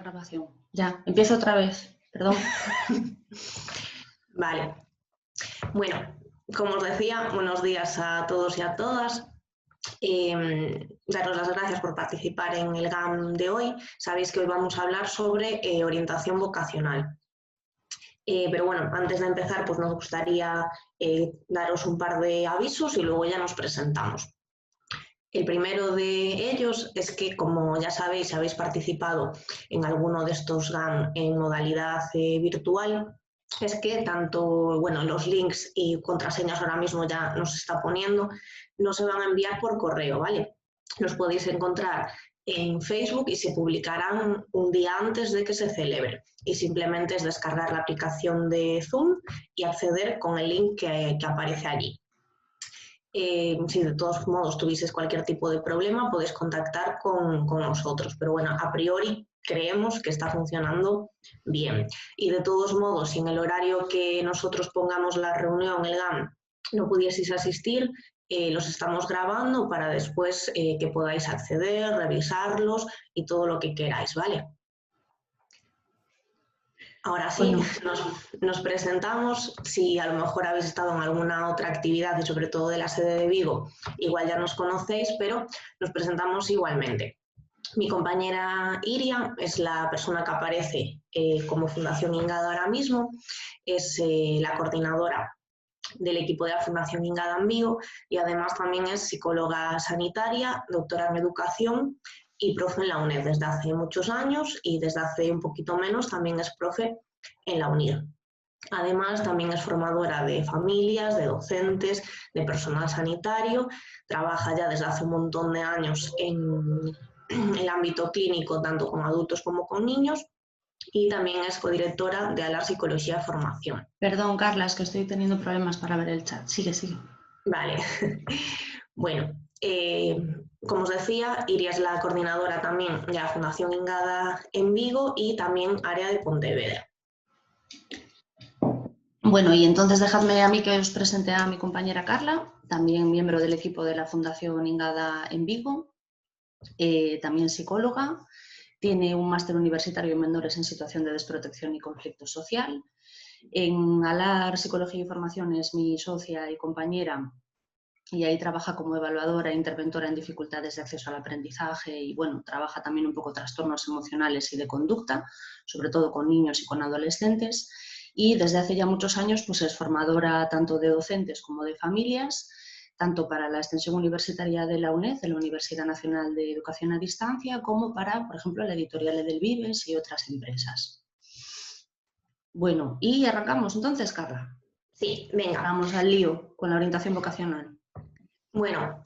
grabación. Ya, empiezo otra vez, perdón. Vale. Bueno, como os decía, buenos días a todos y a todas. Daros las gracias por participar en el GAM de hoy. Sabéis que hoy vamos a hablar sobre orientación vocacional. Pero bueno, antes de empezar, pues nos gustaría daros un par de avisos y luego ya nos presentamos. El primero de ellos es que, como ya sabéis, si habéis participado en alguno de estos GAM en modalidad virtual, es que tanto los links y contraseñas ahora mismo ya nos está poniendo, no se van a enviar por correo, ¿vale? Los podéis encontrar en Facebook y se publicarán un día antes de que se celebre. Y simplemente es descargar la aplicación de Zoom y acceder con el link que aparece allí. Si de todos modos tuvieseis cualquier tipo de problema, podéis contactar con nosotros. Pero bueno, a priori creemos que está funcionando bien. Y de todos modos, si en el horario que nosotros pongamos la reunión, el GAM, no pudieseis asistir, los estamos grabando para después que podáis acceder, revisarlos y todo lo que queráis, ¿vale? Ahora sí, nos presentamos. Si a lo mejor habéis estado en alguna otra actividad y sobre todo de la sede de Vigo, igual ya nos conocéis, pero nos presentamos igualmente. Mi compañera Iria es la persona que aparece como Fundación Ingada ahora mismo, es la coordinadora del equipo de la Fundación Ingada en Vigo y además también es psicóloga sanitaria, doctora en educación y profe en la UNED desde hace muchos años y desde hace un poquito menos también es profe en la UNIR. Además, también es formadora de familias, de docentes, de personal sanitario, trabaja ya desde hace un montón de años en el ámbito clínico, tanto con adultos como con niños, y también es codirectora de ALAR Psicología Formación. Perdón, Carla, es que estoy teniendo problemas para ver el chat. Sigue. Vale. Bueno, como os decía, Iria es la coordinadora también de la Fundación Ingada en Vigo y también área de Pontevedra. Bueno, y entonces dejadme a mí que os presente a mi compañera Carla, también miembro del equipo de la Fundación Ingada en Vigo, también psicóloga, tiene un máster universitario en menores en situación de desprotección y conflicto social. En ALAR Psicología y Formación es mi socia y compañera y ahí trabaja como evaluadora e interventora en dificultades de acceso al aprendizaje y bueno, trabaja también un poco trastornos emocionales y de conducta, sobre todo con niños y con adolescentes. Y desde hace ya muchos años pues es formadora tanto de docentes como de familias, tanto para la extensión universitaria de la UNED, de la Universidad Nacional de Educación a Distancia, como para, por ejemplo, la editorial Edelvives y otras empresas. Bueno, y arrancamos entonces, Carla. Sí, venga. Vamos al lío con la orientación vocacional. Bueno,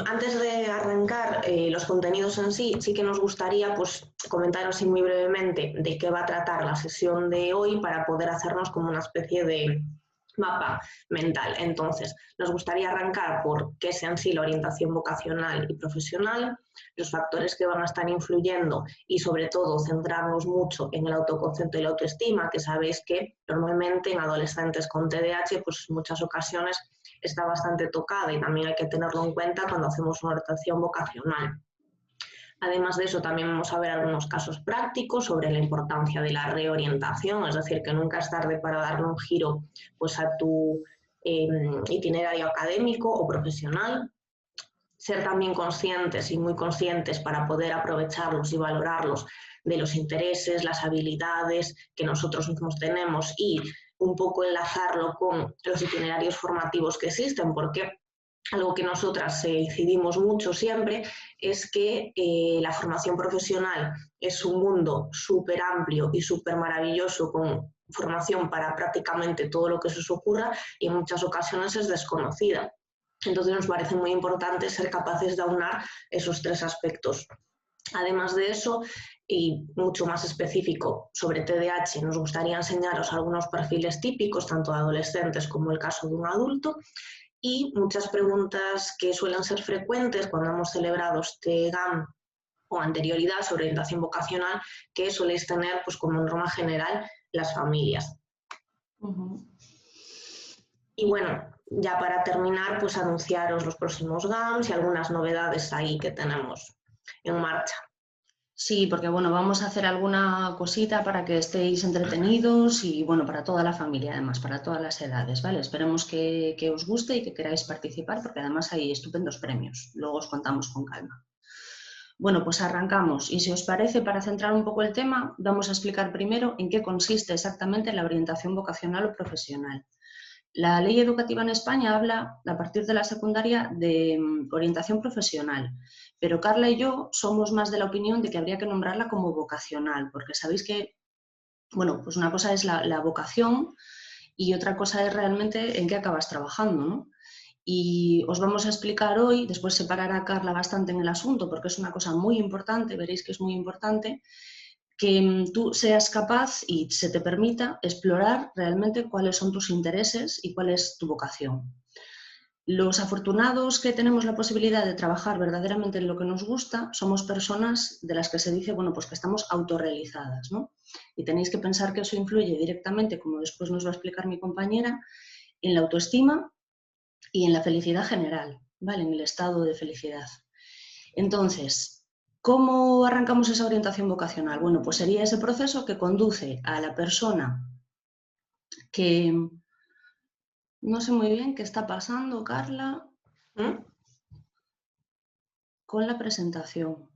antes de arrancar los contenidos en sí, sí que nos gustaría pues, comentaros así muy brevemente de qué va a tratar la sesión de hoy para poder hacernos como una especie de mapa mental. Entonces, nos gustaría arrancar por qué es en sí la orientación vocacional y profesional, los factores que van a estar influyendo y sobre todo centrarnos mucho en el autoconcepto y la autoestima, que sabéis que normalmente en adolescentes con TDAH pues en muchas ocasiones está bastante tocada y también hay que tenerlo en cuenta cuando hacemos una orientación vocacional. Además de eso, también vamos a ver algunos casos prácticos sobre la importancia de la reorientación, es decir, que nunca es tarde para darle un giro pues, a tu itinerario académico o profesional. Ser también conscientes y muy conscientes para poder aprovecharlos y valorarlos de los intereses, las habilidades que nosotros mismos tenemos y un poco enlazarlo con los itinerarios formativos que existen, porque algo que nosotras decidimos mucho siempre es que la formación profesional es un mundo súper amplio y súper maravilloso con formación para prácticamente todo lo que se os ocurra y en muchas ocasiones es desconocida. Entonces nos parece muy importante ser capaces de aunar esos tres aspectos. Además de eso, y mucho más específico sobre TDAH, nos gustaría enseñaros algunos perfiles típicos, tanto de adolescentes como el caso de un adulto, y muchas preguntas que suelen ser frecuentes cuando hemos celebrado este GAM o anterioridad sobre orientación vocacional, que soléis tener pues, como norma general las familias. Y bueno, ya para terminar, pues anunciaros los próximos GAMs y algunas novedades ahí que tenemos en marcha. Sí, porque bueno, vamos a hacer alguna cosita para que estéis entretenidos y bueno, para toda la familia además, para todas las edades, ¿vale? Esperemos que os guste y que queráis participar porque además hay estupendos premios. Luego os contamos con calma. Bueno, pues arrancamos y si os parece, para centrar un poco el tema, vamos a explicar primero en qué consiste exactamente la orientación vocacional o profesional. La ley educativa en España habla, a partir de la secundaria, de orientación profesional, pero Carla y yo somos más de la opinión de que habría que nombrarla como vocacional, porque sabéis que, bueno, pues una cosa es la vocación y otra cosa es realmente en qué acabas trabajando, ¿no? Y os vamos a explicar hoy, después separará Carla bastante en el asunto, porque es una cosa muy importante, veréis que es muy importante, que tú seas capaz y se te permita explorar realmente cuáles son tus intereses y cuál es tu vocación. Los afortunados que tenemos la posibilidad de trabajar verdaderamente en lo que nos gusta somos personas de las que se dice, bueno, pues que estamos autorrealizadas, ¿no? Y tenéis que pensar que eso influye directamente, como después nos va a explicar mi compañera, en la autoestima y en la felicidad general, ¿vale? En el estado de felicidad. Entonces, ¿cómo arrancamos esa orientación vocacional? Bueno, pues sería ese proceso que conduce a la persona que no sé muy bien qué está pasando, Carla, ¿Mm? con la presentación.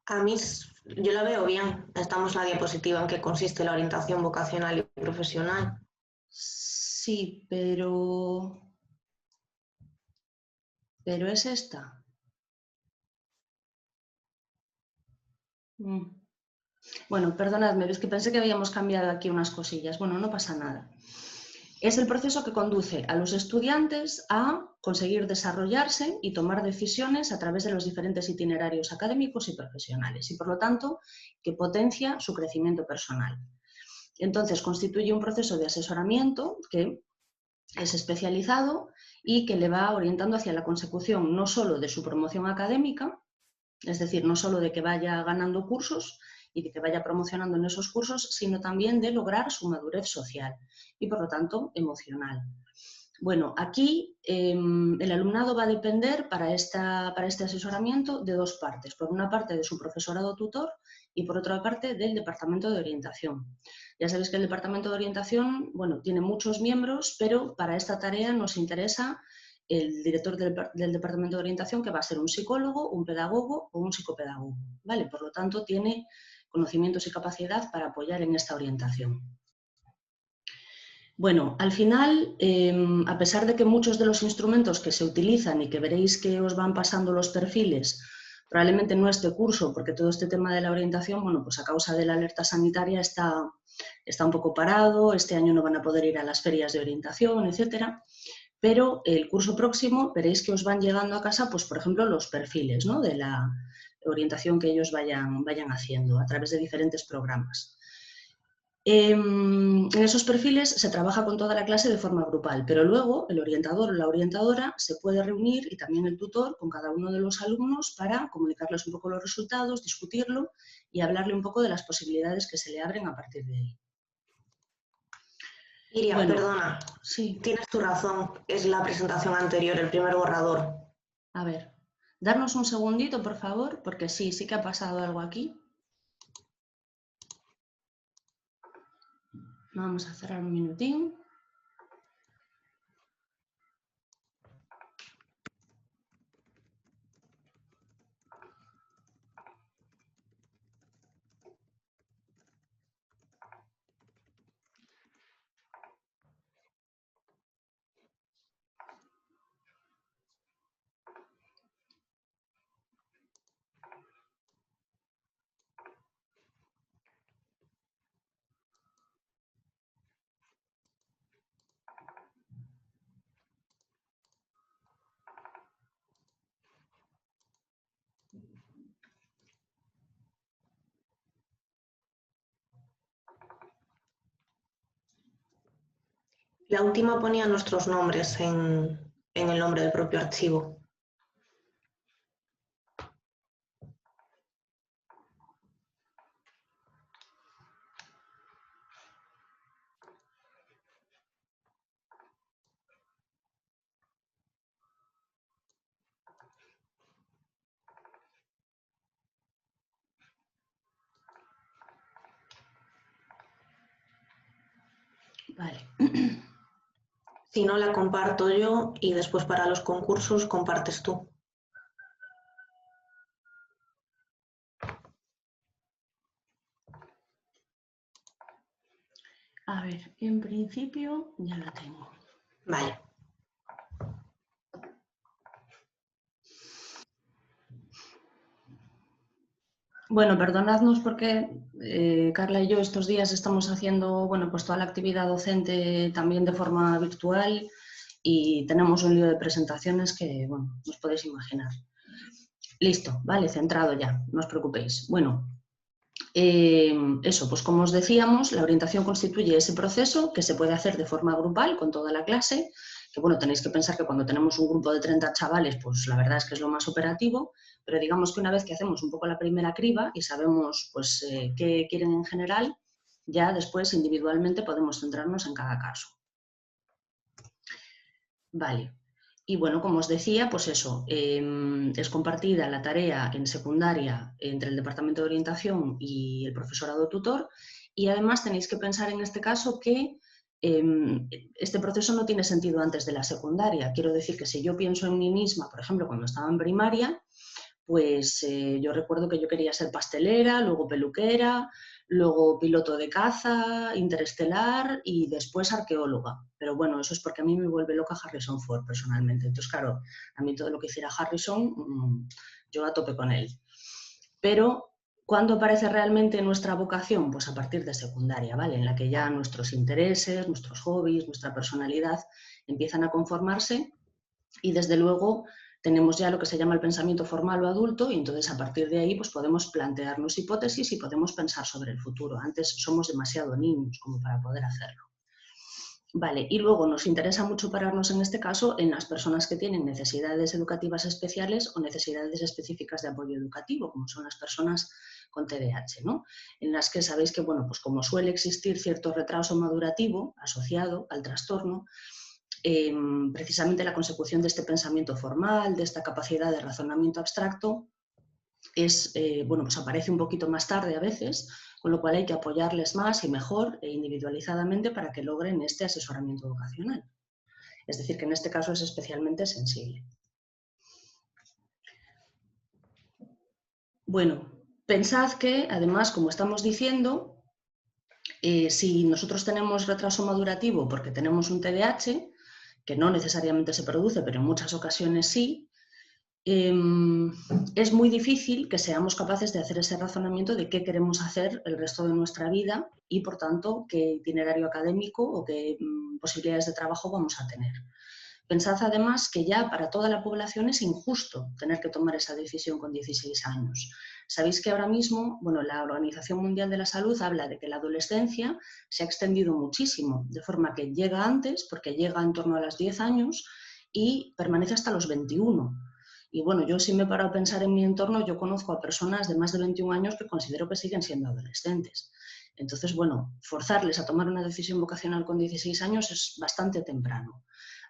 A mí yo la veo bien. Estamos en la diapositiva en qué consiste la orientación vocacional y profesional. Sí, pero es esta. Mm. Bueno, perdonadme, es que pensé que habíamos cambiado aquí unas cosillas. Bueno, no pasa nada. Es el proceso que conduce a los estudiantes a conseguir desarrollarse y tomar decisiones a través de los diferentes itinerarios académicos y profesionales y, por lo tanto, que potencia su crecimiento personal. Entonces, constituye un proceso de asesoramiento que es especializado y que le va orientando hacia la consecución no solo de su promoción académica, es decir, no solo de que vaya ganando cursos y de que vaya promocionando en esos cursos, sino también de lograr su madurez social y, por lo tanto, emocional. Bueno, aquí el alumnado va a depender para este asesoramiento de dos partes. Por una parte, de su profesorado tutor y por otra parte, del departamento de orientación. Ya sabéis que el departamento de orientación, bueno, tiene muchos miembros, pero para esta tarea nos interesa el director del departamento de orientación, que va a ser un psicólogo, un pedagogo o un psicopedagogo, ¿vale? Por lo tanto, tiene conocimientos y capacidad para apoyar en esta orientación. Bueno, al final, a pesar de que muchos de los instrumentos que se utilizan y que veréis que os van pasando los perfiles, probablemente no este curso, porque todo este tema de la orientación, bueno, pues a causa de la alerta sanitaria está un poco parado, este año no van a poder ir a las ferias de orientación, etcétera, pero el curso próximo veréis que os van llegando a casa, pues por ejemplo, los perfiles, ¿no?, de la orientación que ellos vayan haciendo a través de diferentes programas. En esos perfiles se trabaja con toda la clase de forma grupal, pero luego el orientador o la orientadora se puede reunir y también el tutor con cada uno de los alumnos para comunicarles un poco los resultados, discutirlo y hablarle un poco de las posibilidades que se le abren a partir de ahí. Iria, Bueno, perdona, sí, tienes tu razón, es la presentación anterior, el primer borrador. a ver, darnos un segundito, por favor, porque sí que ha pasado algo aquí. Vamos a cerrar un minutín. La última ponía nuestros nombres en el nombre del propio archivo. Si no, la comparto yo y después para los concursos compartes tú. A ver, en principio ya la tengo. Vale. Bueno, perdonadnos porque Carla y yo estos días estamos haciendo, bueno, pues toda la actividad docente también de forma virtual y tenemos un lío de presentaciones que, bueno, os podéis imaginar. Listo, vale, centrado ya, no os preocupéis. Bueno, eso, pues como os decíamos, la orientación constituye ese proceso que se puede hacer de forma grupal con toda la clase, que bueno, tenéis que pensar que cuando tenemos un grupo de 30 chavales, pues la verdad es que es lo más operativo, pero digamos que una vez que hacemos un poco la primera criba y sabemos pues qué quieren en general, ya después individualmente podemos centrarnos en cada caso. Vale. Y bueno, como os decía, pues eso, es compartida la tarea en secundaria entre el Departamento de Orientación y el profesorado tutor y además tenéis que pensar en este caso que este proceso no tiene sentido antes de la secundaria. Quiero decir que si yo pienso en mí misma, por ejemplo, cuando estaba en primaria, pues yo recuerdo que yo quería ser pastelera, luego peluquera, luego piloto de caza, interestelar y después arqueóloga. Pero bueno, eso es porque a mí me vuelve loca Harrison Ford personalmente. Entonces, claro, a mí todo lo que hiciera Harrison, yo a tope con él. Pero, ¿cuándo aparece realmente nuestra vocación? Pues a partir de secundaria, ¿vale? En la que ya nuestros intereses, nuestros hobbies, nuestra personalidad empiezan a conformarse y desde luego tenemos ya lo que se llama el pensamiento formal o adulto y entonces a partir de ahí pues podemos plantearnos hipótesis y podemos pensar sobre el futuro. Antes somos demasiado niños como para poder hacerlo. Vale, y luego nos interesa mucho pararnos en este caso en las personas que tienen necesidades educativas especiales o necesidades específicas de apoyo educativo, como son las personas con TDAH, ¿no? En las que sabéis que, bueno, pues como suele existir cierto retraso madurativo asociado al trastorno, precisamente la consecución de este pensamiento formal, de esta capacidad de razonamiento abstracto, es, bueno, pues aparece un poquito más tarde a veces, con lo cual hay que apoyarles más y mejor e individualizadamente para que logren este asesoramiento educacional. Es decir, que en este caso es especialmente sensible. Bueno, pensad que, además, como estamos diciendo, si nosotros tenemos retraso madurativo porque tenemos un TDAH, que no necesariamente se produce, pero en muchas ocasiones sí, es muy difícil que seamos capaces de hacer ese razonamiento de qué queremos hacer el resto de nuestra vida y, por tanto, qué itinerario académico o qué posibilidades de trabajo vamos a tener. Pensad además que ya para toda la población es injusto tener que tomar esa decisión con 16 años. Sabéis que ahora mismo, bueno, la Organización Mundial de la Salud habla de que la adolescencia se ha extendido muchísimo, de forma que llega antes, porque llega en torno a los 10 años y permanece hasta los 21. Y bueno, yo sí me he parado a pensar en mi entorno, yo conozco a personas de más de 21 años que considero que siguen siendo adolescentes. Entonces, bueno, forzarles a tomar una decisión vocacional con 16 años es bastante temprano.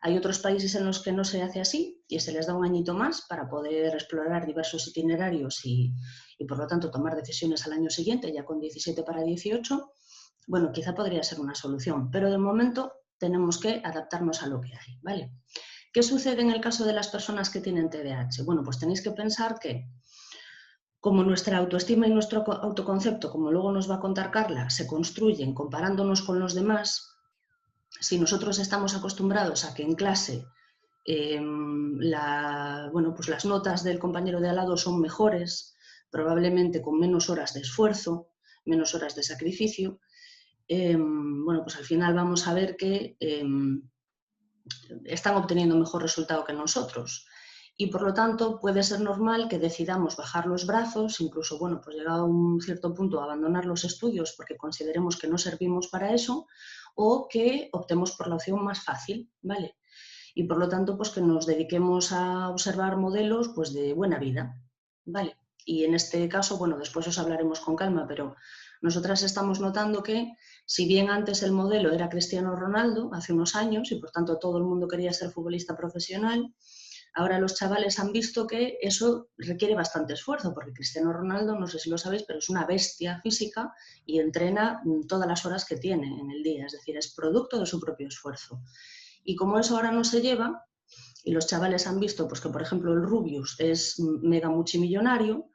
Hay otros países en los que no se hace así y se les da un añito más para poder explorar diversos itinerarios y por lo tanto tomar decisiones al año siguiente, ya con 17 para 18. Bueno, quizá podría ser una solución, pero de momento tenemos que adaptarnos a lo que hay, ¿vale? ¿Qué sucede en el caso de las personas que tienen TDAH? Bueno, pues tenéis que pensar que como nuestra autoestima y nuestro autoconcepto, como luego nos va a contar Carla, se construyen comparándonos con los demás, si nosotros estamos acostumbrados a que en clase bueno, pues las notas del compañero de al lado son mejores, probablemente con menos horas de esfuerzo, menos horas de sacrificio, bueno, pues al final vamos a ver que están obteniendo mejor resultado que nosotros. Y por lo tanto puede ser normal que decidamos bajar los brazos, incluso, bueno, pues llegado a un cierto punto abandonar los estudios porque consideremos que no servimos para eso, o que optemos por la opción más fácil, ¿vale? Y por lo tanto, pues que nos dediquemos a observar modelos pues de buena vida, ¿vale? Y en este caso, bueno, después os hablaremos con calma, pero nosotras estamos notando que si bien antes el modelo era Cristiano Ronaldo, hace unos años, y por tanto todo el mundo quería ser futbolista profesional, ahora los chavales han visto que eso requiere bastante esfuerzo, porque Cristiano Ronaldo, no sé si lo sabéis, pero es una bestia física y entrena todas las horas que tiene en el día, es decir, es producto de su propio esfuerzo. Y como eso ahora no se lleva, y los chavales han visto pues, que, por ejemplo, el Rubius es mega multimillonario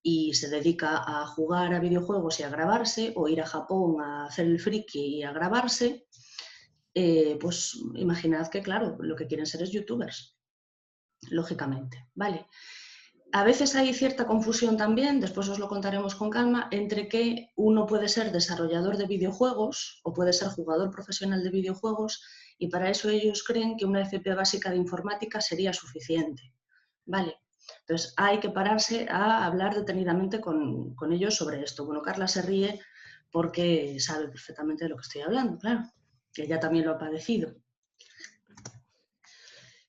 y se dedica a jugar a videojuegos y a grabarse, o ir a Japón a hacer el friki y a grabarse, pues imaginad que, claro, lo que quieren ser es youtubers, lógicamente, ¿vale? A veces hay cierta confusión también, después os lo contaremos con calma, entre que uno puede ser desarrollador de videojuegos o puede ser jugador profesional de videojuegos, y para eso ellos creen que una FP básica de informática sería suficiente, ¿vale? Entonces hay que pararse a hablar detenidamente con ellos sobre esto. Bueno, Carla se ríe porque sabe perfectamente de lo que estoy hablando, claro, que ella también lo ha padecido.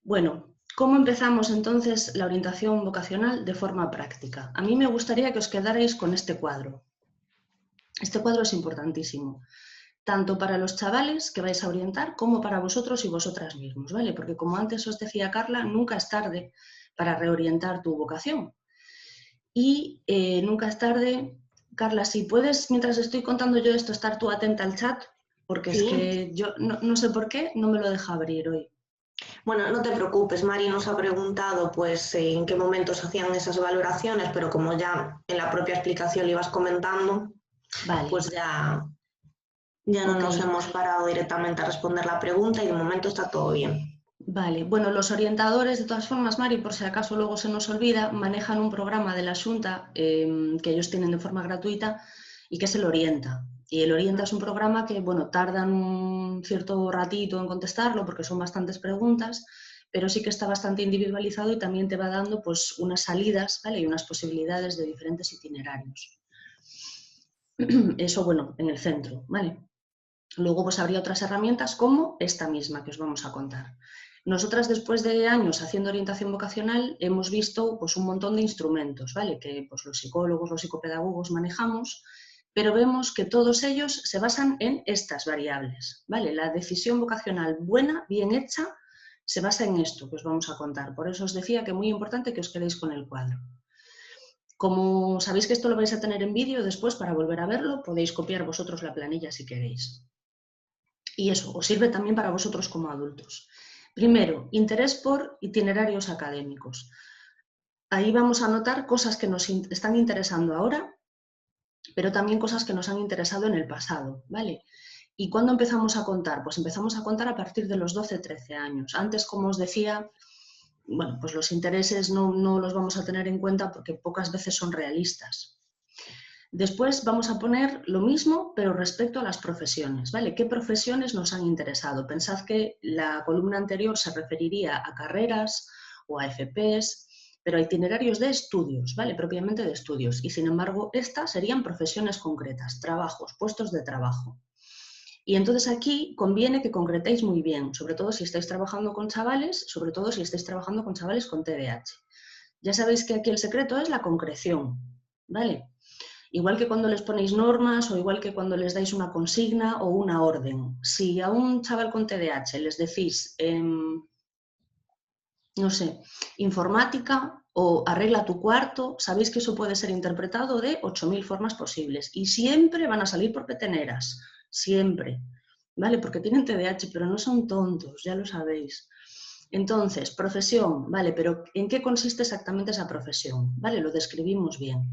Bueno, ¿cómo empezamos entonces la orientación vocacional de forma práctica? A mí me gustaría que os quedarais con este cuadro. Este cuadro es importantísimo, tanto para los chavales que vais a orientar como para vosotros y vosotras mismos, ¿vale? Porque como antes os decía Carla, nunca es tarde para reorientar tu vocación. Y nunca es tarde, Carla, si puedes, mientras estoy contando yo esto, estar tú atenta al chat, porque es Sí. que yo no sé por qué no me lo deja abrir hoy. Bueno, no te preocupes, Mari nos ha preguntado pues en qué momentos hacían esas valoraciones, pero como ya en la propia explicación le ibas comentando, Vale, pues ya no ok. nos hemos parado directamente a responder la pregunta y de momento está todo bien. Vale, bueno, los orientadores, de todas formas, Mari, por si acaso luego se nos olvida, manejan un programa de la Xunta que ellos tienen de forma gratuita y que es el Orienta. Y el Orienta es un programa que, bueno, tardan un cierto ratito en contestarlo porque son bastantes preguntas, pero sí que está bastante individualizado y también te va dando pues unas salidas, ¿vale? Y unas posibilidades de diferentes itinerarios. Eso, bueno, en el centro, ¿vale? Luego pues habría otras herramientas como esta misma que os vamos a contar. Nosotras, después de años haciendo orientación vocacional, hemos visto pues, un montón de instrumentos, ¿vale? Que pues, los psicólogos, los psicopedagogos manejamos, pero vemos que todos ellos se basan en estas variables, ¿vale? La decisión vocacional buena, bien hecha, se basa en esto que os vamos a contar. Por eso os decía que es muy importante que os quedéis con el cuadro. Como sabéis que esto lo vais a tener en vídeo, después para volver a verlo podéis copiar vosotros la planilla si queréis. Y eso os sirve también para vosotros como adultos. Primero, interés por itinerarios académicos. Ahí vamos a notar cosas que nos están interesando ahora, pero también cosas que nos han interesado en el pasado, ¿vale? ¿Y cuándo empezamos a contar? Pues empezamos a contar a partir de los 12-13 años. Antes, como os decía, bueno, pues los intereses no los vamos a tener en cuenta porque pocas veces son realistas. Después vamos a poner lo mismo, pero respecto a las profesiones, ¿vale? ¿Qué profesiones nos han interesado? Pensad que la columna anterior se referiría a carreras o a FPs, pero a itinerarios de estudios, ¿vale? Propiamente de estudios. Y sin embargo, estas serían profesiones concretas, trabajos, puestos de trabajo. Y entonces aquí conviene que concretéis muy bien, sobre todo si estáis trabajando con chavales, sobre todo si estáis trabajando con chavales con TDAH. Ya sabéis que aquí el secreto es la concreción, ¿vale? Igual que cuando les ponéis normas o igual que cuando les dais una consigna o una orden. Si a un chaval con TDAH les decís, no sé, informática o arregla tu cuarto, sabéis que eso puede ser interpretado de 8.000 formas posibles y siempre van a salir por peteneras, siempre, ¿vale? Porque tienen TDAH, pero no son tontos, ya lo sabéis. Entonces, profesión, ¿vale? Pero ¿en qué consiste exactamente esa profesión? ¿Vale? Lo describimos bien.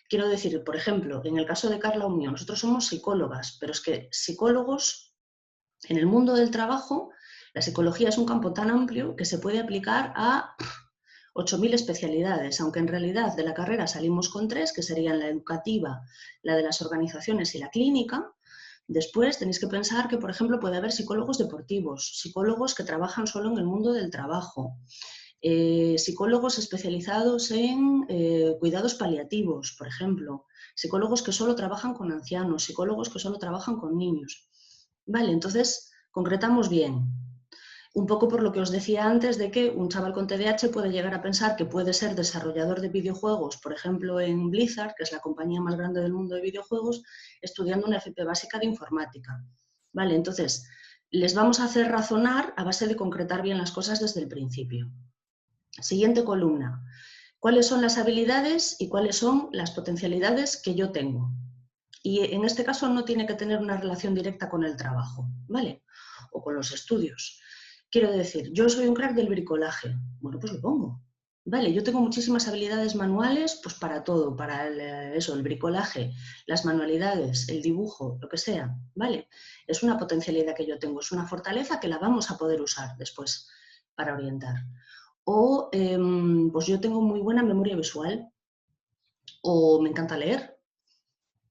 Quiero decir, por ejemplo, en el caso de Carla o mío, nosotros somos psicólogas, pero es que psicólogos en el mundo del trabajo, la psicología es un campo tan amplio que se puede aplicar a 8.000 especialidades, aunque en realidad de la carrera salimos con 3, que serían la educativa, la de las organizaciones y la clínica. Después tenéis que pensar que, por ejemplo, puede haber psicólogos deportivos, psicólogos que trabajan solo en el mundo del trabajo, psicólogos especializados en cuidados paliativos, por ejemplo, psicólogos que solo trabajan con ancianos, psicólogos que solo trabajan con niños. Vale, entonces concretamos bien. Un poco por lo que os decía antes de que un chaval con TDAH puede llegar a pensar que puede ser desarrollador de videojuegos, por ejemplo en Blizzard, que es la compañía más grande del mundo de videojuegos, estudiando una FP básica de informática. Vale, entonces les vamos a hacer razonar a base de concretar bien las cosas desde el principio. Siguiente columna. ¿Cuáles son las habilidades y cuáles son las potencialidades que yo tengo? Y en este caso no tiene que tener una relación directa con el trabajo, ¿vale? O con los estudios. Quiero decir, yo soy un crack del bricolaje. Bueno, pues lo pongo. Vale, yo tengo muchísimas habilidades manuales, pues para todo, para eso, el bricolaje, las manualidades, el dibujo, lo que sea, ¿vale? Es una potencialidad que yo tengo, es una fortaleza que la vamos a poder usar después para orientar. O pues yo tengo muy buena memoria visual, o me encanta leer.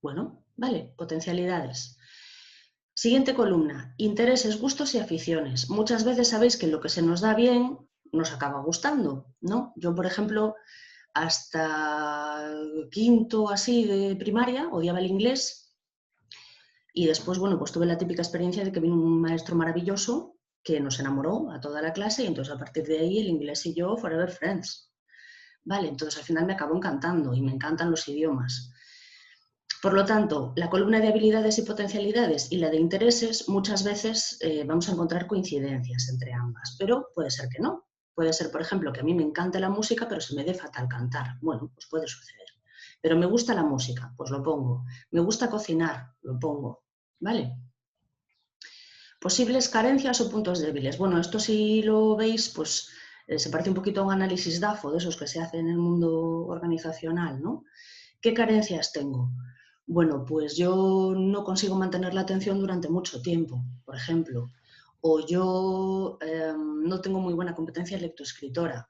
Bueno, vale, potencialidades. Siguiente columna, intereses, gustos y aficiones. Muchas veces sabéis que lo que se nos da bien nos acaba gustando, ¿no? Yo, por ejemplo, hasta quinto así de primaria odiaba el inglés y después, bueno, pues tuve la típica experiencia de que vino un maestro maravilloso que nos enamoró a toda la clase y entonces a partir de ahí el inglés y yo forever friends. Vale, entonces al final me acabó encantando y me encantan los idiomas. Por lo tanto, la columna de habilidades y potencialidades y la de intereses muchas veces vamos a encontrar coincidencias entre ambas, pero puede ser que no. Puede ser, por ejemplo, que a mí me encante la música, pero se me dé fatal cantar. Bueno, pues puede suceder. Pero me gusta la música, pues lo pongo. Me gusta cocinar, lo pongo. ¿Vale? Posibles carencias o puntos débiles. Bueno, esto si lo veis, pues se parece un poquito a un análisis DAFO, de esos que se hacen en el mundo organizacional, ¿no? ¿Qué carencias tengo? Bueno, pues yo no consigo mantener la atención durante mucho tiempo, por ejemplo, o yo no tengo muy buena competencia lectoescritora.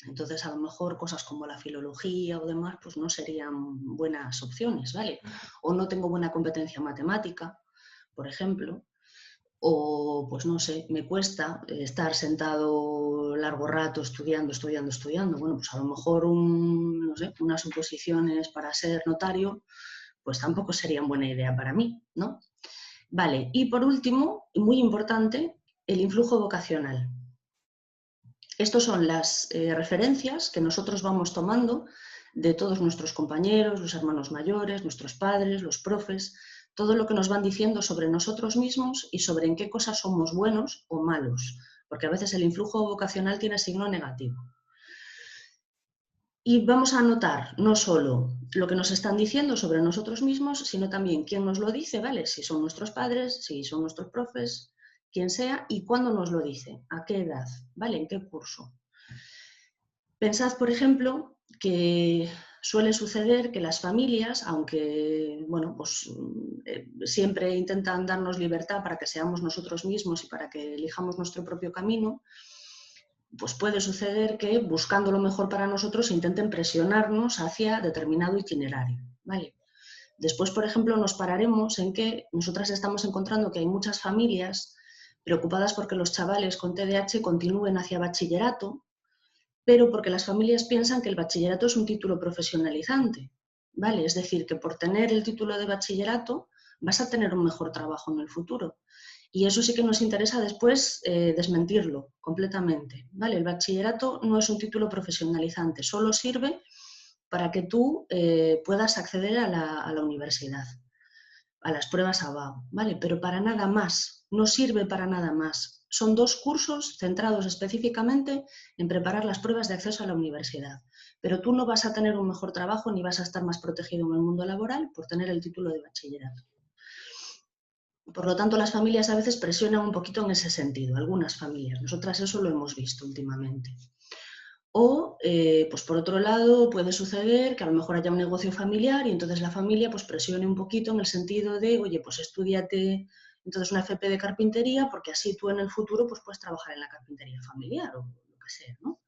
Entonces, a lo mejor cosas como la filología o demás, pues no serían buenas opciones, ¿vale? O no tengo buena competencia matemática, por ejemplo, o pues no sé, me cuesta estar sentado largo rato estudiando. Bueno, pues a lo mejor no sé, unas oposiciones para ser notario pues tampoco sería buena idea para mí, ¿no? Vale, y por último, muy importante, el influjo vocacional. Estas son las referencias que nosotros vamos tomando de todos nuestros compañeros, los hermanos mayores, nuestros padres, los profes, todo lo que nos van diciendo sobre nosotros mismos y sobre en qué cosas somos buenos o malos, porque a veces el influjo vocacional tiene signo negativo. Y vamos a anotar no solo lo que nos están diciendo sobre nosotros mismos, sino también quién nos lo dice, ¿vale? Si son nuestros padres, si son nuestros profes, quien sea, y cuándo nos lo dice, a qué edad, ¿vale? ¿En qué curso? Pensad, por ejemplo, que suele suceder que las familias, aunque bueno, pues, siempre intentan darnos libertad para que seamos nosotros mismos y para que elijamos nuestro propio camino, pues puede suceder que buscando lo mejor para nosotros intenten presionarnos hacia determinado itinerario, ¿vale? Después, por ejemplo, nos pararemos en que nosotras estamos encontrando que hay muchas familias preocupadas porque los chavales con TDAH continúen hacia bachillerato, pero porque las familias piensan que el bachillerato es un título profesionalizante, ¿vale? Es decir, que por tener el título de bachillerato vas a tener un mejor trabajo en el futuro. Y eso sí que nos interesa después desmentirlo completamente, ¿vale? El bachillerato no es un título profesionalizante, solo sirve para que tú puedas acceder a la universidad, a las pruebas ABAO, ¿vale? Pero para nada más, no sirve para nada más. Son 2 cursos centrados específicamente en preparar las pruebas de acceso a la universidad. Pero tú no vas a tener un mejor trabajo ni vas a estar más protegido en el mundo laboral por tener el título de bachillerato. Por lo tanto, las familias a veces presionan un poquito en ese sentido, algunas familias. Nosotras eso lo hemos visto últimamente. O, pues por otro lado, puede suceder que a lo mejor haya un negocio familiar y entonces la familia pues presione un poquito en el sentido de, oye, pues estudiate entonces una FP de carpintería porque así tú en el futuro pues puedes trabajar en la carpintería familiar o lo que sea, ¿no?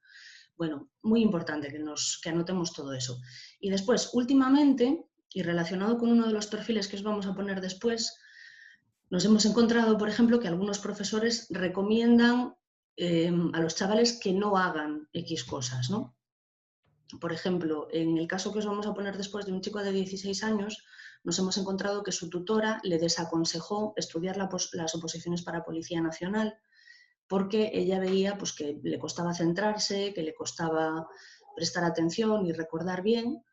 Bueno, muy importante que anotemos todo eso. Y después, últimamente, y relacionado con uno de los perfiles que os vamos a poner después, nos hemos encontrado, por ejemplo, que algunos profesores recomiendan a los chavales que no hagan X cosas, ¿no? Por ejemplo, en el caso que os vamos a poner después de un chico de 16 años, nos hemos encontrado que su tutora le desaconsejó estudiar las oposiciones para Policía Nacional porque ella veía pues, que le costaba centrarse, que le costaba prestar atención y recordar bien,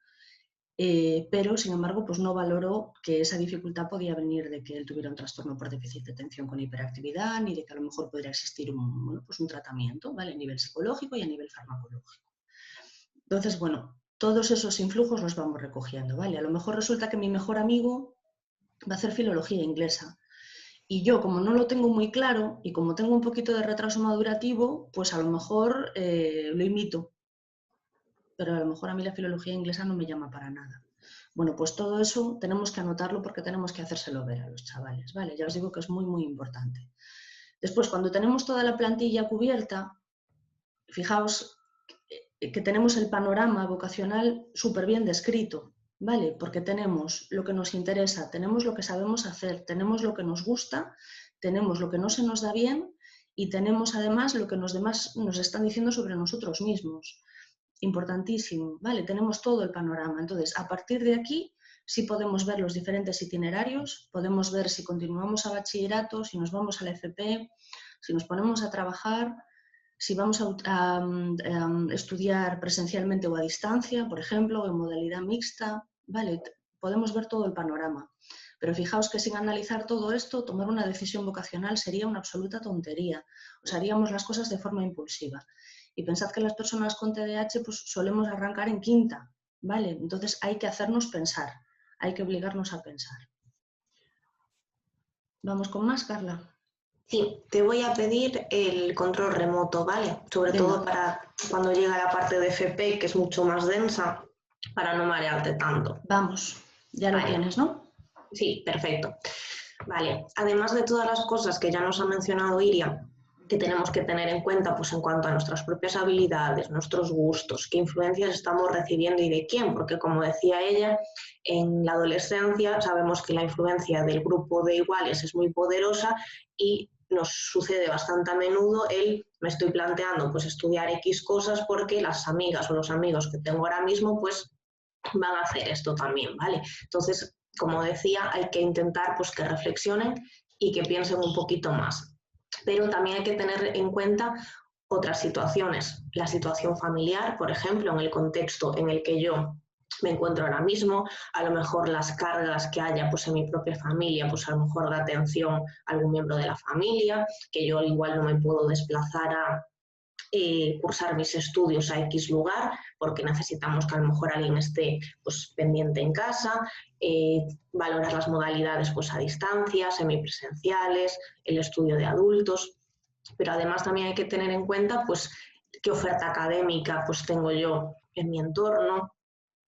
pero sin embargo pues no valoró que esa dificultad podía venir de que él tuviera un trastorno por déficit de atención con hiperactividad, ni de que a lo mejor podría existir bueno, pues un tratamiento, ¿vale? A nivel psicológico y a nivel farmacológico. Entonces, bueno, todos esos influjos los vamos recogiendo, ¿vale? A lo mejor resulta que mi mejor amigo va a hacer filología inglesa Y yo, como no lo tengo muy claro y como tengo un poquito de retraso madurativo, pues a lo mejor lo imito. Pero a lo mejor a mí la filología inglesa no me llama para nada. Bueno, pues todo eso tenemos que anotarlo porque tenemos que hacérselo ver a los chavales, ¿vale? Ya os digo que es muy, muy importante. Después, cuando tenemos toda la plantilla cubierta, fijaos que tenemos el panorama vocacional súper bien descrito, ¿vale? Porque tenemos lo que nos interesa, tenemos lo que sabemos hacer, tenemos lo que nos gusta, tenemos lo que no se nos da bien y tenemos además lo que los demás nos están diciendo sobre nosotros mismos. Importantísimo, ¿vale? Tenemos todo el panorama. Entonces, a partir de aquí, sí podemos ver los diferentes itinerarios, podemos ver si continuamos a bachillerato, si nos vamos a la FP, si nos ponemos a trabajar, si vamos a estudiar presencialmente o a distancia, por ejemplo, en modalidad mixta, ¿vale? Podemos ver todo el panorama. Pero fijaos que sin analizar todo esto, tomar una decisión vocacional sería una absoluta tontería. O sea, haríamos las cosas de forma impulsiva. Y pensad que las personas con TDAH pues, solemos arrancar en quinta, ¿vale? Entonces hay que hacernos pensar, hay que obligarnos a pensar. ¿Vamos con más, Carla? Sí, te voy a pedir el control remoto, ¿vale? Sobre Venga. todo para cuando llega la parte de FP, que es mucho más densa, para no marearte tanto. Vamos, ya lo tienes, ¿no? Sí, perfecto. Vale, además de todas las cosas que ya nos ha mencionado Iria, que tenemos que tener en cuenta pues, en cuanto a nuestras propias habilidades, nuestros gustos, qué influencias estamos recibiendo y de quién, porque como decía ella, en la adolescencia sabemos que la influencia del grupo de iguales es muy poderosa y nos sucede bastante a menudo me estoy planteando pues estudiar X cosas porque las amigas o los amigos que tengo ahora mismo pues van a hacer esto también, ¿vale? Entonces, como decía, hay que intentar pues que reflexionen y que piensen un poquito más. Pero también hay que tener en cuenta otras situaciones. La situación familiar, por ejemplo, en el contexto en el que yo me encuentro ahora mismo, a lo mejor las cargas que haya pues en mi propia familia, pues a lo mejor da atención a algún miembro de la familia, que yo igual no me puedo desplazar a cursar mis estudios a X lugar, porque necesitamos que a lo mejor alguien esté pues, pendiente en casa, valorar las modalidades pues, a distancia, semipresenciales, el estudio de adultos, pero además también hay que tener en cuenta pues, qué oferta académica pues, tengo yo en mi entorno,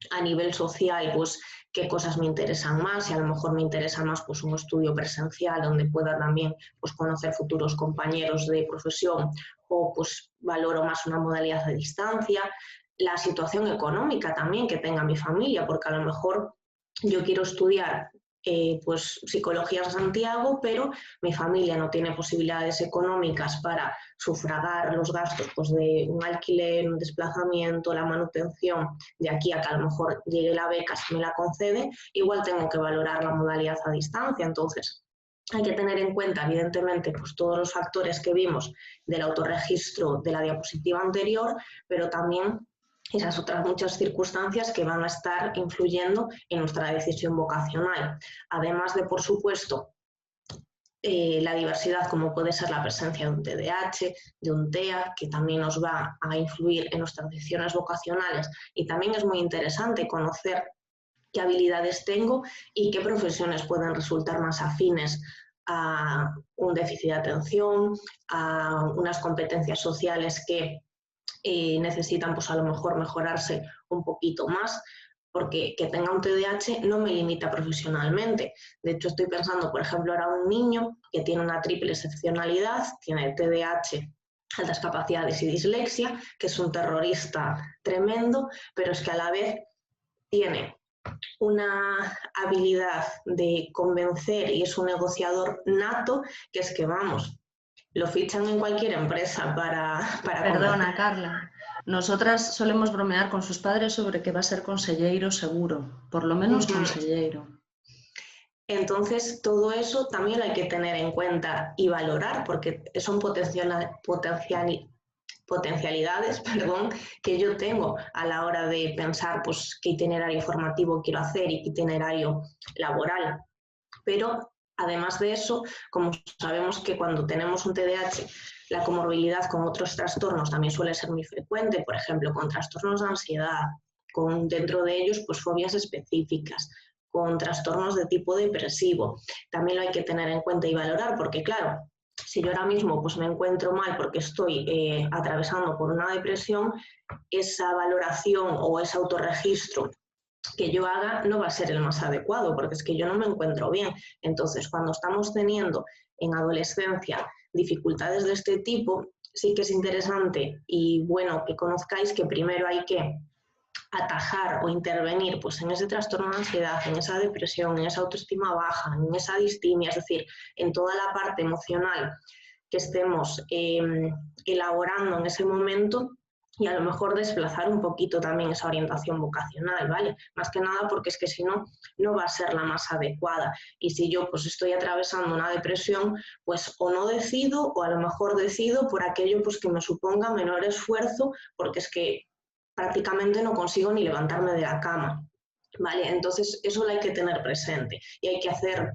a nivel social, pues qué cosas me interesan más, y a lo mejor me interesa más pues un estudio presencial donde pueda también pues conocer futuros compañeros de profesión, o pues valoro más una modalidad de distancia, la situación económica también que tenga mi familia, porque a lo mejor yo quiero estudiar pues psicología en Santiago, pero mi familia no tiene posibilidades económicas para sufragar los gastos pues, de un alquiler, un desplazamiento, la manutención de aquí a que a lo mejor llegue la beca, si me la concede, igual tengo que valorar la modalidad a distancia. Entonces, hay que tener en cuenta, evidentemente, pues todos los factores que vimos del autorregistro de la diapositiva anterior, pero también esas otras muchas circunstancias que van a estar influyendo en nuestra decisión vocacional. Además de, por supuesto, la diversidad, como puede ser la presencia de un TDAH, de un TEA, que también nos va a influir en nuestras decisiones vocacionales. Y también es muy interesante conocer qué habilidades tengo y qué profesiones pueden resultar más afines a un déficit de atención, a unas competencias sociales que necesitan pues a lo mejor mejorarse un poquito más, porque que tenga un TDAH no me limita profesionalmente. De hecho, estoy pensando, por ejemplo, ahora un niño que tiene una triple excepcionalidad, tiene TDAH, altas capacidades y dislexia, que es un terrorista tremendo, pero es que a la vez tiene una habilidad de convencer y es un negociador nato, que es que vamos, lo fichan en cualquier empresa para Perdona, convencer. Carla. Nosotras solemos bromear con sus padres sobre que va a ser conselleiro seguro, por lo menos conselleiro. Entonces, todo eso también lo hay que tener en cuenta y valorar, porque son potencialidades que yo tengo a la hora de pensar pues, qué itinerario formativo quiero hacer y qué itinerario laboral. Pero además de eso, como sabemos que cuando tenemos un TDAH, la comorbilidad con otros trastornos también suele ser muy frecuente, por ejemplo, con trastornos de ansiedad, con dentro de ellos pues fobias específicas, con trastornos de tipo depresivo. También lo hay que tener en cuenta y valorar, porque claro, si yo ahora mismo pues me encuentro mal porque estoy atravesando por una depresión, esa valoración o ese autorregistro que yo haga no va a ser el más adecuado, porque es que yo no me encuentro bien. Entonces, cuando estamos teniendo en adolescencia dificultades de este tipo, sí que es interesante y bueno que conozcáis que primero hay que atajar o intervenir pues, en ese trastorno de ansiedad, en esa depresión, en esa autoestima baja, en esa distimia, es decir, en toda la parte emocional que estemos elaborando en ese momento, y a lo mejor desplazar un poquito también esa orientación vocacional, ¿vale? Más que nada porque es que si no, no va a ser la más adecuada. Y si yo pues estoy atravesando una depresión, pues o no decido o a lo mejor decido por aquello pues que me suponga menor esfuerzo, porque es que prácticamente no consigo ni levantarme de la cama, ¿vale? Entonces eso lo hay que tener presente y hay que hacer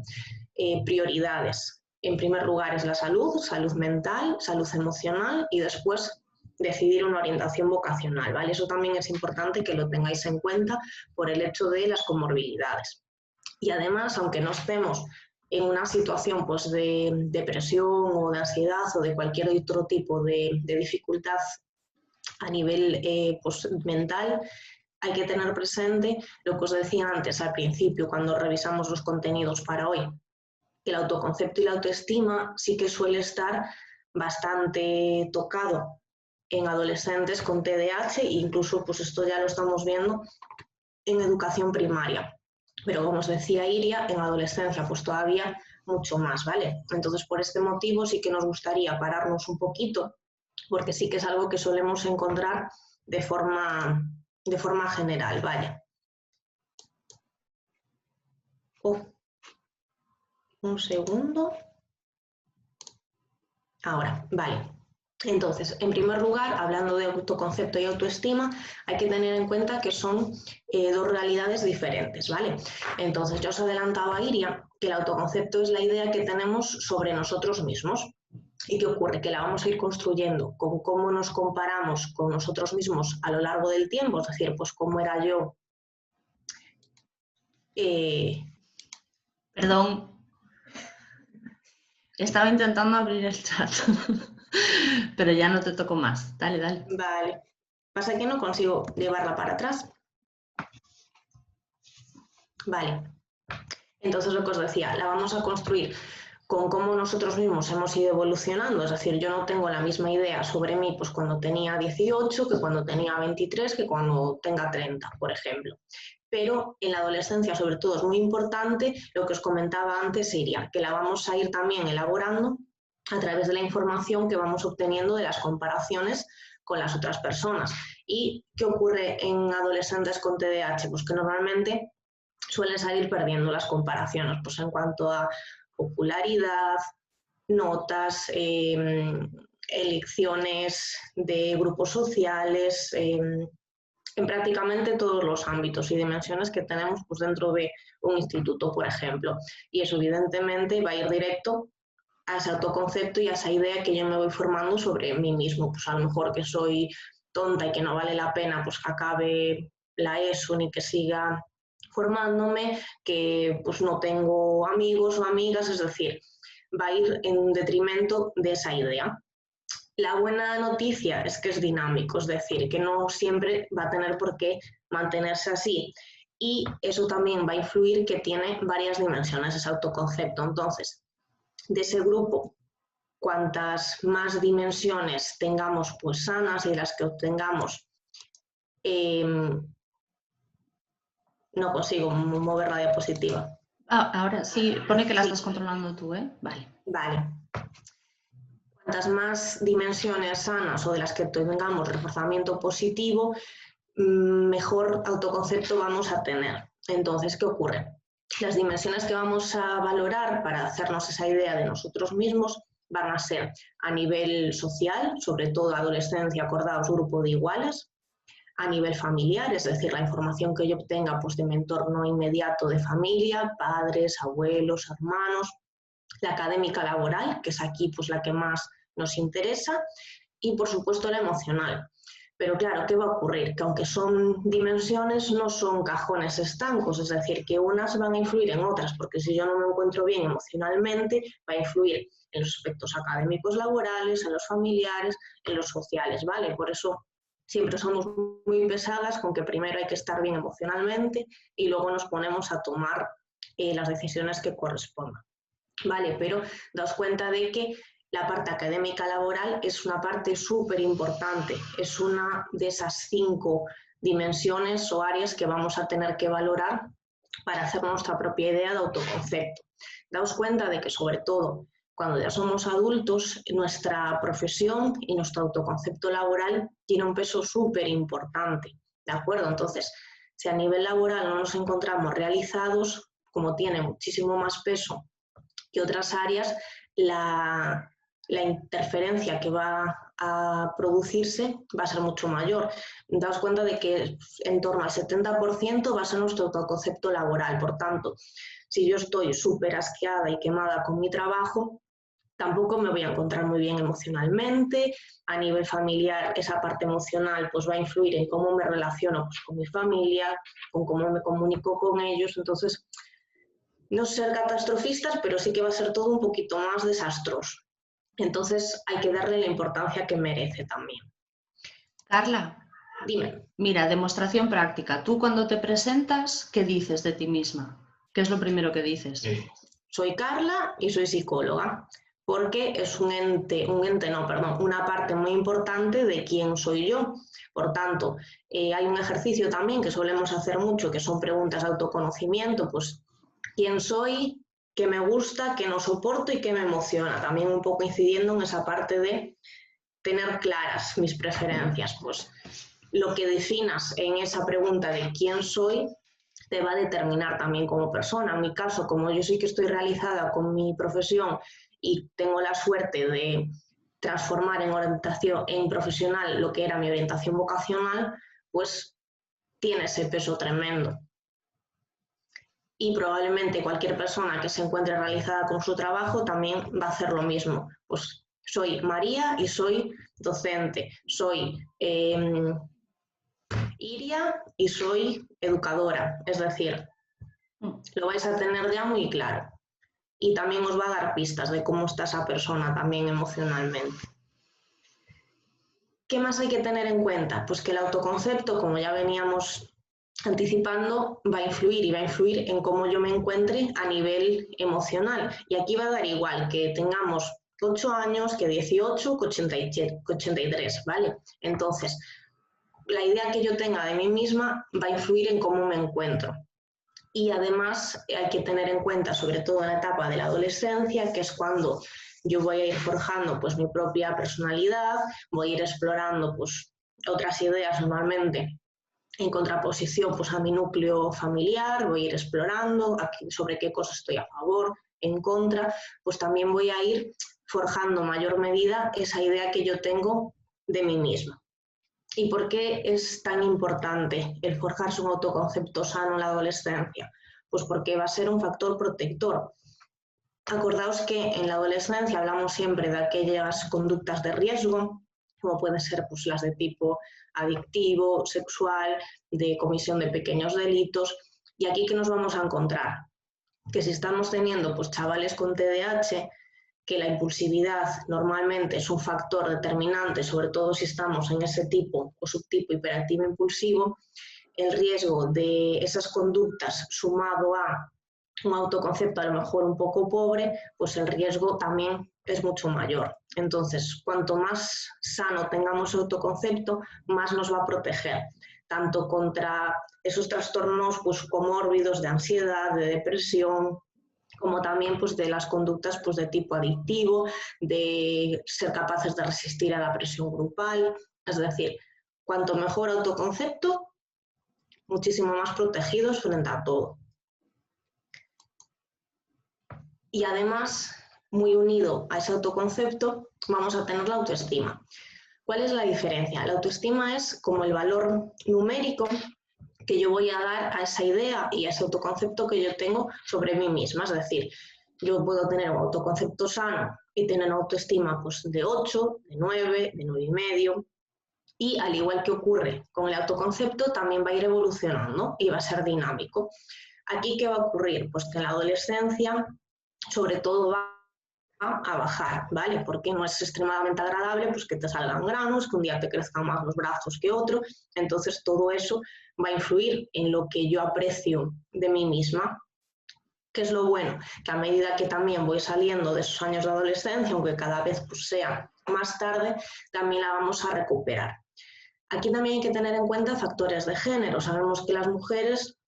prioridades. En primer lugar es la salud, salud mental, salud emocional y después decidir una orientación vocacional, ¿vale? Eso también es importante que lo tengáis en cuenta por el hecho de las comorbilidades. Y además, aunque no estemos en una situación pues, de depresión o de ansiedad o de cualquier otro tipo de dificultad a nivel pues, mental, hay que tener presente lo que os decía antes al principio, cuando revisamos los contenidos para hoy, que el autoconcepto y la autoestima sí que suele estar bastante tocado en adolescentes con TDAH, e incluso pues esto ya lo estamos viendo en educación primaria. Pero como os decía Iria, en adolescencia pues todavía mucho más, ¿vale? Entonces por este motivo sí que nos gustaría pararnos un poquito, porque sí que es algo que solemos encontrar de forma general, vaya. Un segundo. Ahora, vale. Entonces, en primer lugar, hablando de autoconcepto y autoestima, hay que tener en cuenta que son dos realidades diferentes, ¿vale? Entonces, yo os adelantaba, Iria, que el autoconcepto es la idea que tenemos sobre nosotros mismos. ¿Y qué ocurre? Que la vamos a ir construyendo con cómo nos comparamos con nosotros mismos a lo largo del tiempo, es decir, pues cómo era yo. Perdón, estaba intentando abrir el chat, pero ya no te toco más. Dale, dale. Vale. Pasa que no consigo llevarla para atrás. Vale. Entonces, lo que os decía, la vamos a construir con cómo nosotros mismos hemos ido evolucionando, es decir, yo no tengo la misma idea sobre mí pues cuando tenía 18, que cuando tenía 23, que cuando tenga 30, por ejemplo. Pero en la adolescencia, sobre todo, es muy importante lo que os comentaba antes, Iria, que la vamos a ir también elaborando a través de la información que vamos obteniendo de las comparaciones con las otras personas. ¿Y qué ocurre en adolescentes con TDAH? Pues que normalmente suelen salir perdiendo las comparaciones, pues en cuanto a popularidad, notas, elecciones de grupos sociales, en prácticamente todos los ámbitos y dimensiones que tenemos pues, dentro de un instituto, por ejemplo. Y eso evidentemente va a ir directo a ese autoconcepto y a esa idea que yo me voy formando sobre mí mismo. Pues a lo mejor que soy tonta y que no vale la pena pues, que acabe la ESO ni que siga formándome, que pues no tengo amigos o amigas, es decir, va a ir en detrimento de esa idea. La buena noticia es que es dinámico, es decir, que no siempre va a tener por qué mantenerse así. Y eso también va a influir que tiene varias dimensiones ese autoconcepto. Entonces, de ese grupo, cuantas más dimensiones tengamos pues sanas y las que obtengamos, no consigo mover la diapositiva. Ahora sí, pone que la estás controlando tú, ¿eh? Vale. Vale. Cuantas más dimensiones sanas o de las que tengamos reforzamiento positivo, mejor autoconcepto vamos a tener. Entonces, ¿qué ocurre? Las dimensiones que vamos a valorar para hacernos esa idea de nosotros mismos van a ser a nivel social, sobre todo adolescencia, acordaos, grupo de iguales, a nivel familiar, es decir, la información que yo obtenga pues, de mi entorno inmediato de familia, padres, abuelos, hermanos, la académica laboral, que es aquí pues, la que más nos interesa, y por supuesto la emocional. Pero claro, ¿qué va a ocurrir? Que aunque son dimensiones, no son cajones estancos, es decir, que unas van a influir en otras, porque si yo no me encuentro bien emocionalmente, va a influir en los aspectos académicos laborales, en los familiares, en los sociales, ¿vale? Por eso siempre somos muy pesadas con que primero hay que estar bien emocionalmente y luego nos ponemos a tomar las decisiones que correspondan, ¿vale? Pero daos cuenta de que la parte académica laboral es una parte súper importante, es una de esas 5 dimensiones o áreas que vamos a tener que valorar para hacer nuestra propia idea de autoconcepto. Daos cuenta de que sobre todo cuando ya somos adultos, nuestra profesión y nuestro autoconcepto laboral tiene un peso súper importante, ¿de acuerdo? Entonces, si a nivel laboral no nos encontramos realizados, como tiene muchísimo más peso que otras áreas, la interferencia que va a producirse va a ser mucho mayor. Daos cuenta de que en torno al 70% va a ser nuestro autoconcepto laboral. Por tanto, si yo estoy súper asqueada y quemada con mi trabajo, tampoco me voy a encontrar muy bien emocionalmente. A nivel familiar, esa parte emocional pues va a influir en cómo me relaciono pues, con mi familia, con cómo me comunico con ellos. Entonces, no ser catastrofistas, pero sí que va a ser todo un poquito más desastroso. Entonces hay que darle la importancia que merece también. Carla, Dime. Mira, demostración práctica. Tú cuando te presentas, ¿qué dices de ti misma? ¿Qué es lo primero que dices? Soy Carla y soy psicóloga, porque es una parte muy importante de quién soy yo. Por tanto, hay un ejercicio también que solemos hacer mucho, que son preguntas de autoconocimiento, pues quién soy, qué me gusta, qué no soporto y qué me emociona. También un poco incidiendo en esa parte de tener claras mis preferencias. Pues lo que definas en esa pregunta de quién soy te va a determinar también como persona. En mi caso, como yo sí que estoy realizada con mi profesión y tengo la suerte de transformar en orientación en profesional lo que era mi orientación vocacional, pues tiene ese peso tremendo. Y probablemente cualquier persona que se encuentre realizada con su trabajo también va a hacer lo mismo. Pues soy María y soy docente, soy Iria y soy educadora, es decir, lo vais a tener ya muy claro. Y también os va a dar pistas de cómo está esa persona también emocionalmente. ¿Qué más hay que tener en cuenta? Pues que el autoconcepto, como ya veníamos anticipando, va a influir en cómo yo me encuentre a nivel emocional. Y aquí va a dar igual que tengamos 8 años, que 18, que 83, ¿vale? Entonces, la idea que yo tenga de mí misma va a influir en cómo me encuentro. Y además hay que tener en cuenta, sobre todo en la etapa de la adolescencia, que es cuando yo voy a ir forjando pues, mi propia personalidad, voy a ir explorando pues, otras ideas normalmente en contraposición pues, a mi núcleo familiar, voy a ir explorando sobre qué cosas estoy a favor, en contra, pues también voy a ir forjando en mayor medida esa idea que yo tengo de mí misma. ¿Y por qué es tan importante el forjarse un autoconcepto sano en la adolescencia? Pues porque va a ser un factor protector. Acordaos que en la adolescencia hablamos siempre de aquellas conductas de riesgo, como pueden ser pues, las de tipo adictivo, sexual, de comisión de pequeños delitos. Y aquí, ¿qué nos vamos a encontrar? Que si estamos teniendo pues, chavales con TDAH, que la impulsividad normalmente es un factor determinante, sobre todo si estamos en ese tipo o subtipo hiperactivo impulsivo, el riesgo de esas conductas sumado a un autoconcepto a lo mejor un poco pobre, pues el riesgo también es mucho mayor. Entonces, cuanto más sano tengamos el autoconcepto, más nos va a proteger, tanto contra esos trastornos pues, comórbidos de ansiedad, de depresión, como también pues, de las conductas pues, de tipo adictivo, de ser capaces de resistir a la presión grupal. Es decir, cuanto mejor autoconcepto, muchísimo más protegidos frente a todo. Y además, muy unido a ese autoconcepto, vamos a tener la autoestima. ¿Cuál es la diferencia? La autoestima es como el valor numérico que yo voy a dar a esa idea y a ese autoconcepto que yo tengo sobre mí misma. Es decir, yo puedo tener un autoconcepto sano y tener una autoestima pues, de 8, de 9, de 9,5. y al igual que ocurre con el autoconcepto, también va a ir evolucionando y va a ser dinámico. Aquí, ¿qué va a ocurrir? Pues que en la adolescencia, sobre todo, va a bajar, ¿vale? Porque no es extremadamente agradable pues que te salgan granos, que un día te crezcan más los brazos que otro, entonces todo eso va a influir en lo que yo aprecio de mí misma. ¿Qué es lo bueno? Que a medida que también voy saliendo de esos años de adolescencia, aunque cada vez pues, sea más tarde, también la vamos a recuperar. Aquí también hay que tener en cuenta factores de género. Sabemos que las mujeres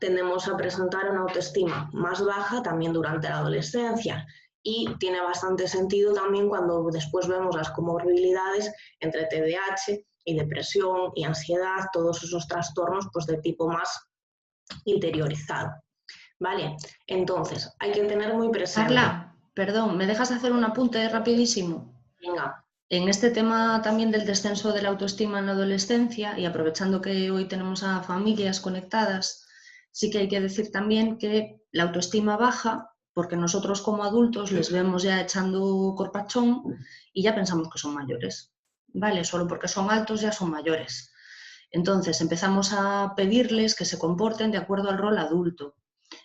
tendemos a presentar una autoestima más baja también durante la adolescencia y tiene bastante sentido también cuando después vemos las comorbilidades entre TDAH y depresión y ansiedad, todos esos trastornos pues, de tipo más interiorizado. ¿Vale? Entonces, hay que tener muy presente. Carla, perdón, ¿me dejas hacer un apunte rapidísimo? Venga. En este tema también del descenso de la autoestima en la adolescencia, y aprovechando que hoy tenemos a familias conectadas, sí que hay que decir también que la autoestima baja porque nosotros como adultos les vemos ya echando corpachón y ya pensamos que son mayores, ¿vale? Solo porque son altos ya son mayores. Entonces empezamos a pedirles que se comporten de acuerdo al rol adulto.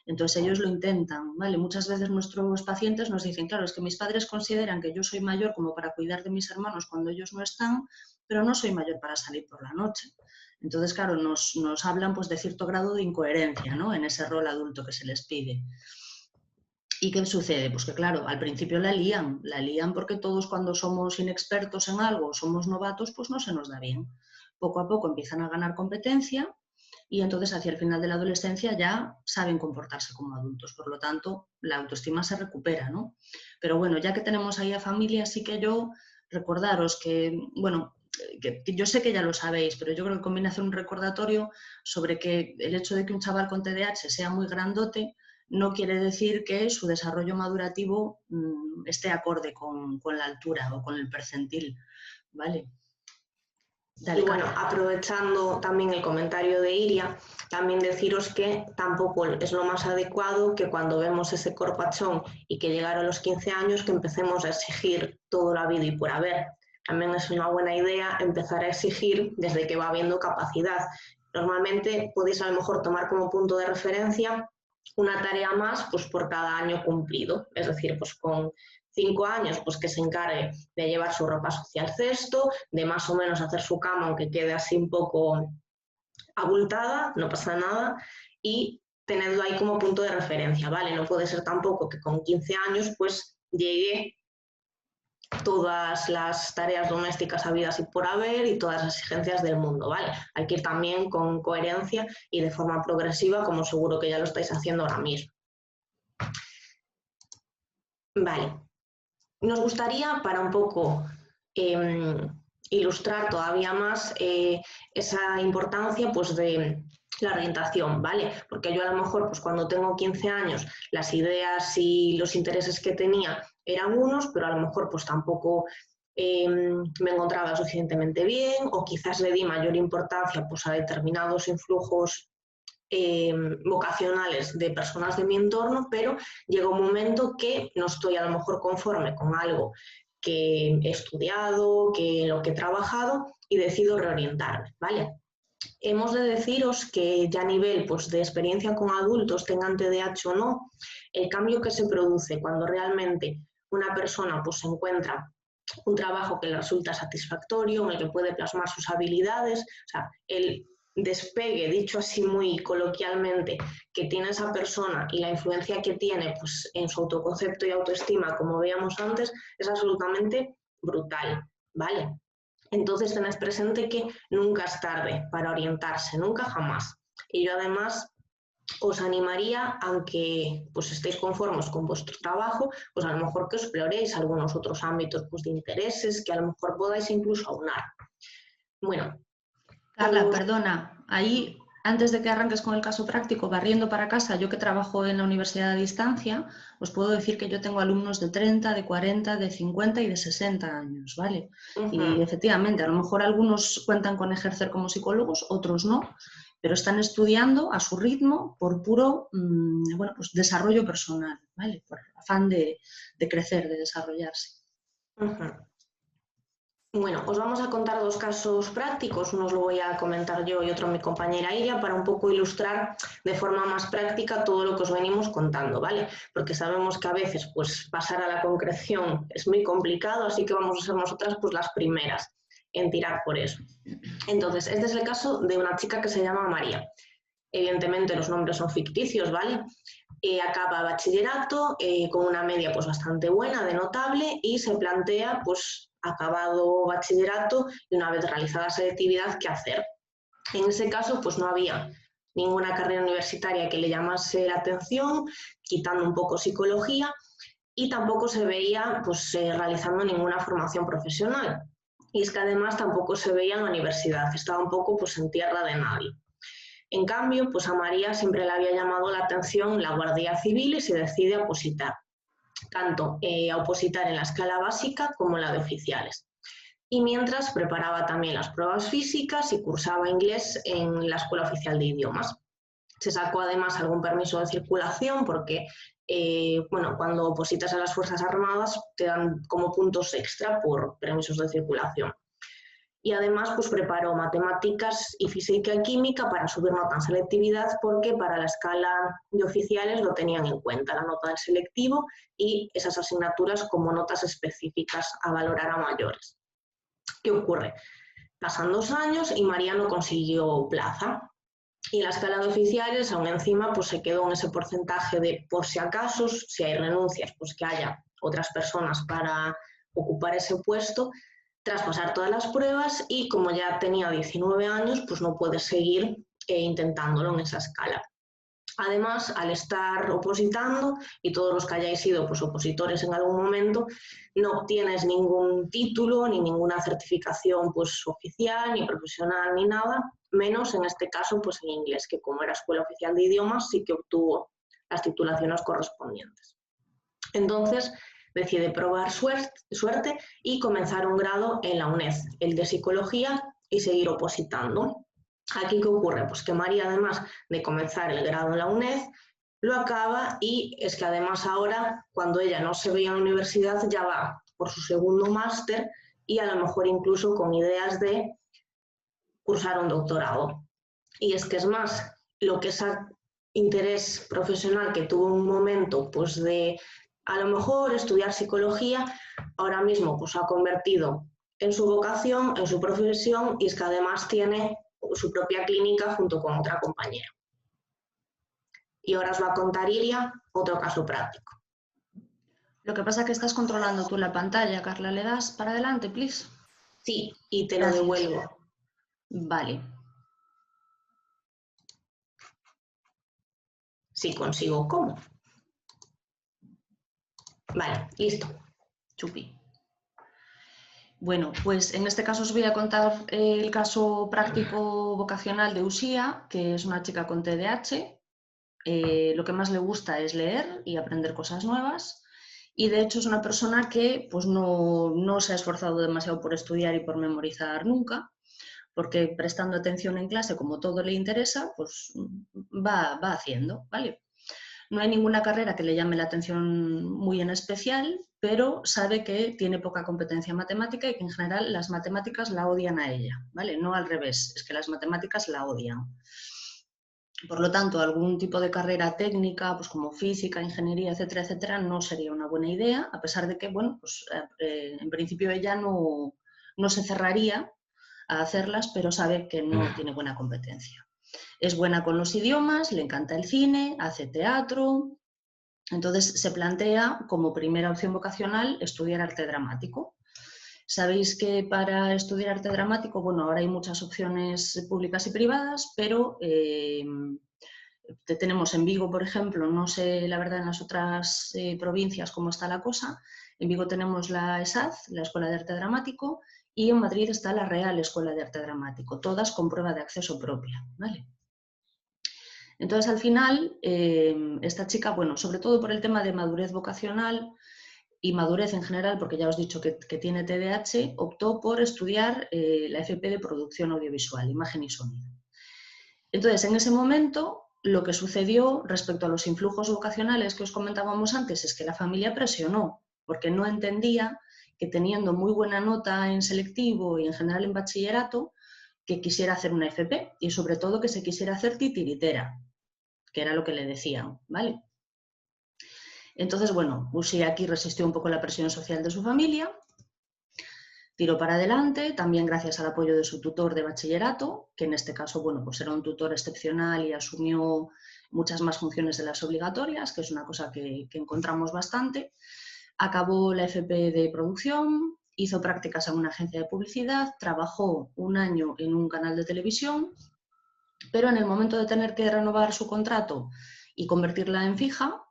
Entonces ellos lo intentan, ¿vale? Muchas veces nuestros pacientes nos dicen, claro, es que mis padres consideran que yo soy mayor como para cuidar de mis hermanos cuando ellos no están, pero no soy mayor para salir por la noche. Entonces, claro, nos hablan pues, de cierto grado de incoherencia, ¿no? En ese rol adulto que se les pide. ¿Y qué sucede? Pues que claro, al principio la lían porque todos cuando somos inexpertos en algo, somos novatos, pues no se nos da bien. Poco a poco empiezan a ganar competencia y entonces hacia el final de la adolescencia ya saben comportarse como adultos. Por lo tanto, la autoestima se recupera, ¿no? Pero bueno, ya que tenemos ahí a familia, sí que yo recordaros que, bueno, que yo sé que ya lo sabéis, pero yo creo que conviene hacer un recordatorio sobre que el hecho de que un chaval con TDAH sea muy grandote no quiere decir que su desarrollo madurativo esté acorde con la altura o con el percentil, ¿vale? Dale, Y bueno, Carla. aprovechando también el comentario de Iria, también deciros que tampoco es lo más adecuado que cuando vemos ese corpachón y que llegaron los 15 años que empecemos a exigir todo lo habido y por haber. También es una buena idea empezar a exigir desde que va habiendo capacidad. Normalmente podéis a lo mejor tomar como punto de referencia una tarea más pues, por cada año cumplido. Es decir, pues con 5 años, pues que se encargue de llevar su ropa sucia al cesto, de más o menos hacer su cama, aunque quede así un poco abultada, no pasa nada, y tenerlo ahí como punto de referencia, ¿vale? No puede ser tampoco que con 15 años pues llegue todas las tareas domésticas habidas y por haber y todas las exigencias del mundo, ¿vale? Hay que ir también con coherencia y de forma progresiva, como seguro que ya lo estáis haciendo ahora mismo. Vale. Nos gustaría, para un poco ilustrar todavía más esa importancia pues, de la orientación, ¿vale? Porque yo a lo mejor pues, cuando tengo 15 años las ideas y los intereses que tenía eran unos, pero a lo mejor pues tampoco me encontraba suficientemente bien o quizás le di mayor importancia pues, a determinados influjos vocacionales de personas de mi entorno, pero llega un momento que no estoy a lo mejor conforme con algo que he estudiado, que lo que he trabajado y decido reorientarme, ¿vale? Hemos de deciros que ya a nivel pues, de experiencia con adultos, tengan TDAH o no, el cambio que se produce cuando realmente una persona pues, se encuentra un trabajo que le resulta satisfactorio, en el que puede plasmar sus habilidades, o sea, el despegue, dicho así muy coloquialmente, que tiene esa persona y la influencia que tiene pues, en su autoconcepto y autoestima, como veíamos antes, es absolutamente brutal, ¿vale? Entonces tened presente que nunca es tarde para orientarse, nunca jamás. Y yo además os animaría, aunque pues estéis conformes con vuestro trabajo, pues a lo mejor que exploréis algunos otros ámbitos pues, de intereses que a lo mejor podáis incluso aunar. Bueno. Carla, perdona, ahí antes de que arranques con el caso práctico, barriendo para casa, yo que trabajo en la universidad a distancia, os puedo decir que yo tengo alumnos de 30, de 40, de 50 y de 60 años, ¿vale? Y efectivamente, a lo mejor algunos cuentan con ejercer como psicólogos, otros no, pero están estudiando a su ritmo por puro bueno, pues desarrollo personal, ¿vale? Por afán de crecer, de desarrollarse. Bueno, os vamos a contar dos casos prácticos, uno os lo voy a comentar yo y otro mi compañera Iria, para un poco ilustrar de forma más práctica todo lo que os venimos contando, ¿vale? Porque sabemos que a veces pues, pasar a la concreción es muy complicado, así que vamos a ser nosotras pues, las primeras en tirar por eso. Entonces, este es el caso de una chica que se llama María. Evidentemente los nombres son ficticios, ¿vale? Acaba bachillerato con una media pues bastante buena, de notable, y se plantea pues acabado bachillerato y una vez realizada la selectividad, ¿qué hacer? En ese caso pues no había ninguna carrera universitaria que le llamase la atención, quitando un poco psicología, y tampoco se veía pues realizando ninguna formación profesional. Y es que además tampoco se veía en la universidad, estaba un poco pues en tierra de nadie. En cambio, pues a María siempre le había llamado la atención la Guardia Civil y se decide a opositar, tanto a opositar en la escala básica como en la de oficiales. Y mientras preparaba también las pruebas físicas y cursaba inglés en la Escuela Oficial de Idiomas. Se sacó además algún permiso de circulación porque, bueno, cuando opositas a las Fuerzas Armadas te dan como puntos extra por permisos de circulación. Y además pues preparó matemáticas y física y química para subir nota en selectividad, porque para la escala de oficiales lo tenían en cuenta, la nota del selectivo y esas asignaturas como notas específicas a valorar a mayores. ¿Qué ocurre? Pasan 2 años y María no consiguió plaza. Y la escala de oficiales, aún encima, pues se quedó en ese porcentaje de por si acaso, si hay renuncias, pues que haya otras personas para ocupar ese puesto, tras pasar todas las pruebas, y como ya tenía 19 años, pues no puede seguir intentándolo en esa escala. Además, al estar opositando, y todos los que hayáis sido pues, opositores en algún momento, no obtienes ningún título ni ninguna certificación pues, oficial, ni profesional, ni nada, menos en este caso pues, en inglés, que como era Escuela Oficial de Idiomas sí que obtuvo las titulaciones correspondientes. Entonces, decide probar suerte y comenzar un grado en la UNED, el de Psicología, y seguir opositando. Aquí, ¿qué ocurre? Pues que María, además de comenzar el grado en la UNED, lo acaba, y es que además ahora, cuando ella no se veía en la universidad, ya va por su segundo máster y a lo mejor incluso con ideas de cursar un doctorado. Y es que es más, lo que es interés profesional que tuvo un momento pues de a lo mejor estudiar psicología, ahora mismo pues ha convertido en su vocación, en su profesión, y es que además tiene su propia clínica junto con otra compañera. Y ahora os va a contar Iria otro caso práctico. Lo que pasa es que estás controlando tú la pantalla, Carla. ¿Le das para adelante, please? Sí, y te Gracias. lo devuelvo. Vale. Si consigo, ¿cómo? Vale, listo. Chupi. Bueno, pues en este caso os voy a contar el caso práctico vocacional de Usía, que es una chica con TDAH. Lo que más le gusta es leer y aprender cosas nuevas, y de hecho es una persona que pues, no se ha esforzado demasiado por estudiar y por memorizar nunca, porque prestando atención en clase, como todo le interesa, pues va haciendo, ¿vale? No hay ninguna carrera que le llame la atención muy en especial, pero sabe que tiene poca competencia matemática y que en general las matemáticas la odian a ella, ¿vale? No al revés, es que las matemáticas la odian. Por lo tanto, algún tipo de carrera técnica, pues como física, ingeniería, etcétera, etcétera, no sería una buena idea, a pesar de que, bueno, pues en principio ella no se cerraría a hacerlas, pero sabe que no tiene buena competencia. Es buena con los idiomas, le encanta el cine, hace teatro. Entonces se plantea como primera opción vocacional estudiar arte dramático. Sabéis que para estudiar arte dramático, bueno, ahora hay muchas opciones públicas y privadas, pero tenemos en Vigo, por ejemplo, no sé la verdad en las otras provincias cómo está la cosa. En Vigo tenemos la ESAD, la Escuela de Arte Dramático, y en Madrid está la Real Escuela de Arte Dramático, todas con prueba de acceso propia, ¿vale? Entonces, al final, esta chica, bueno, sobre todo por el tema de madurez vocacional y madurez en general, porque ya os he dicho que tiene TDAH, optó por estudiar la FP de Producción Audiovisual, Imagen y Sonido. Entonces, en ese momento, lo que sucedió respecto a los influjos vocacionales que os comentábamos antes es que la familia presionó, porque no entendía que teniendo muy buena nota en selectivo y en general en bachillerato, que quisiera hacer una FP y sobre todo que se quisiera hacer titiritera, que era lo que le decían, ¿vale? Entonces, bueno, Uxía aquí resistió un poco la presión social de su familia, tiró para adelante, también gracias al apoyo de su tutor de bachillerato, que en este caso, bueno, pues era un tutor excepcional y asumió muchas más funciones de las obligatorias, que es una cosa que encontramos bastante. Acabó la FP de producción, hizo prácticas en una agencia de publicidad, trabajó un año en un canal de televisión, pero en el momento de tener que renovar su contrato y convertirla en fija,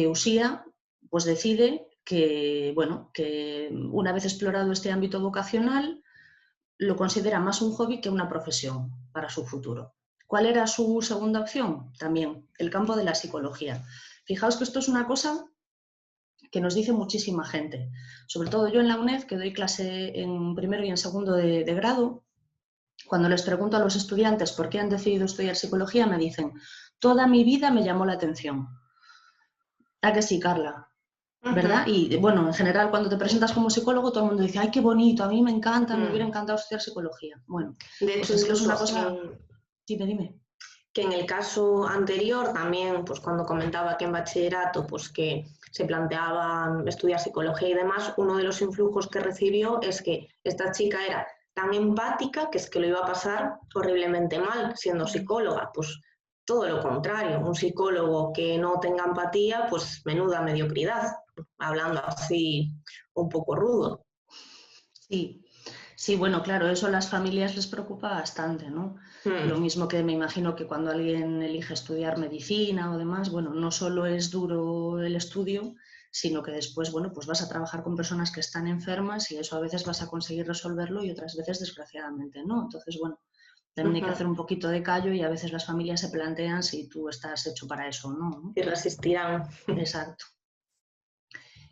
Uxía pues decide que, bueno, que una vez explorado este ámbito vocacional, lo considera más un hobby que una profesión para su futuro. ¿Cuál era su segunda opción? También el campo de la psicología. Fijaos que esto es una cosa que nos dice muchísima gente. Sobre todo yo en la UNED, que doy clase en primero y en segundo de grado, cuando les pregunto a los estudiantes por qué han decidido estudiar psicología, me dicen, toda mi vida me llamó la atención. ¿A que sí, Carla? ¿Verdad? Y bueno, en general cuando te presentas como psicólogo todo el mundo dice, ay, qué bonito, a mí me encanta, me hubiera encantado estudiar psicología. Bueno, de pues hecho, es que es incluso una cosa... Dime. Que en el caso anterior también, pues cuando comentaba que en bachillerato, pues que se planteaba estudiar psicología y demás, uno de los influjos que recibió es que esta chica era tan empática que es que lo iba a pasar horriblemente mal siendo psicóloga. Pues todo lo contrario, un psicólogo que no tenga empatía, pues menuda mediocridad, hablando así un poco rudo. Sí, sí, bueno, claro, eso a las familias les preocupa bastante, ¿no? Lo mismo que me imagino que cuando alguien elige estudiar medicina o demás, bueno, no solo es duro el estudio, sino que después, bueno, pues vas a trabajar con personas que están enfermas y eso a veces vas a conseguir resolverlo y otras veces desgraciadamente no. Entonces, bueno, también hay que hacer un poquito de callo y a veces las familias se plantean si tú estás hecho para eso o no, ¿no? Y resistirán. Exacto.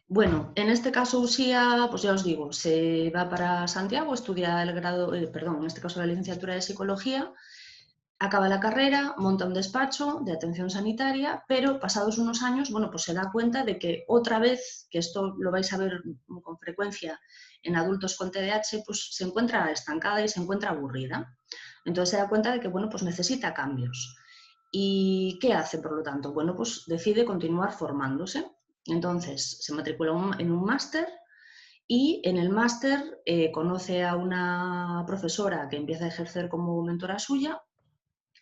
Bueno, en este caso Uxía, pues ya os digo, se va para Santiago, estudia el grado, perdón, en este caso la licenciatura de Psicología, acaba la carrera, monta un despacho de atención sanitaria, pero pasados unos años, bueno, pues se da cuenta de que otra vez, que esto lo vais a ver con frecuencia en adultos con TDAH, pues se encuentra estancada y se encuentra aburrida. Entonces se da cuenta de que, bueno, pues necesita cambios. ¿Y qué hace, por lo tanto? Bueno, pues decide continuar formándose. Entonces se matricula en un máster y en el máster conoce a una profesora que empieza a ejercer como mentora suya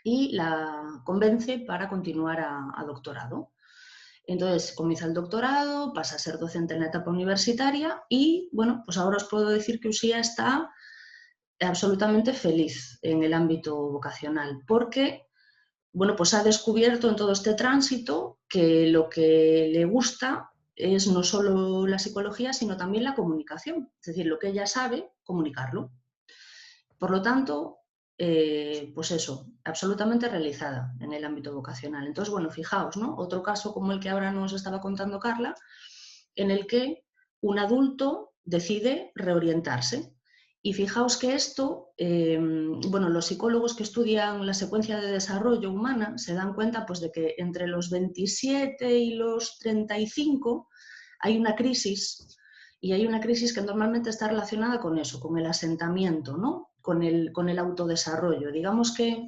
y la convence para continuar a doctorado. Entonces comienza el doctorado, pasa a ser docente en la etapa universitaria y, bueno, pues ahora os puedo decir que Uxía está absolutamente feliz en el ámbito vocacional porque, bueno, pues ha descubierto en todo este tránsito que lo que le gusta es no solo la psicología, sino también la comunicación. Es decir, lo que ella sabe, comunicarlo. Por lo tanto, pues eso, absolutamente realizada en el ámbito vocacional. Entonces, bueno, fijaos, ¿no? Otro caso como el que ahora nos estaba contando Carla, en el que un adulto decide reorientarse. Y fijaos que esto, bueno, los psicólogos que estudian la secuencia de desarrollo humana se dan cuenta pues, de que entre los 27 y los 35 hay una crisis, y hay una crisis que normalmente está relacionada con eso, con el asentamiento, ¿no? Con el autodesarrollo. Digamos que,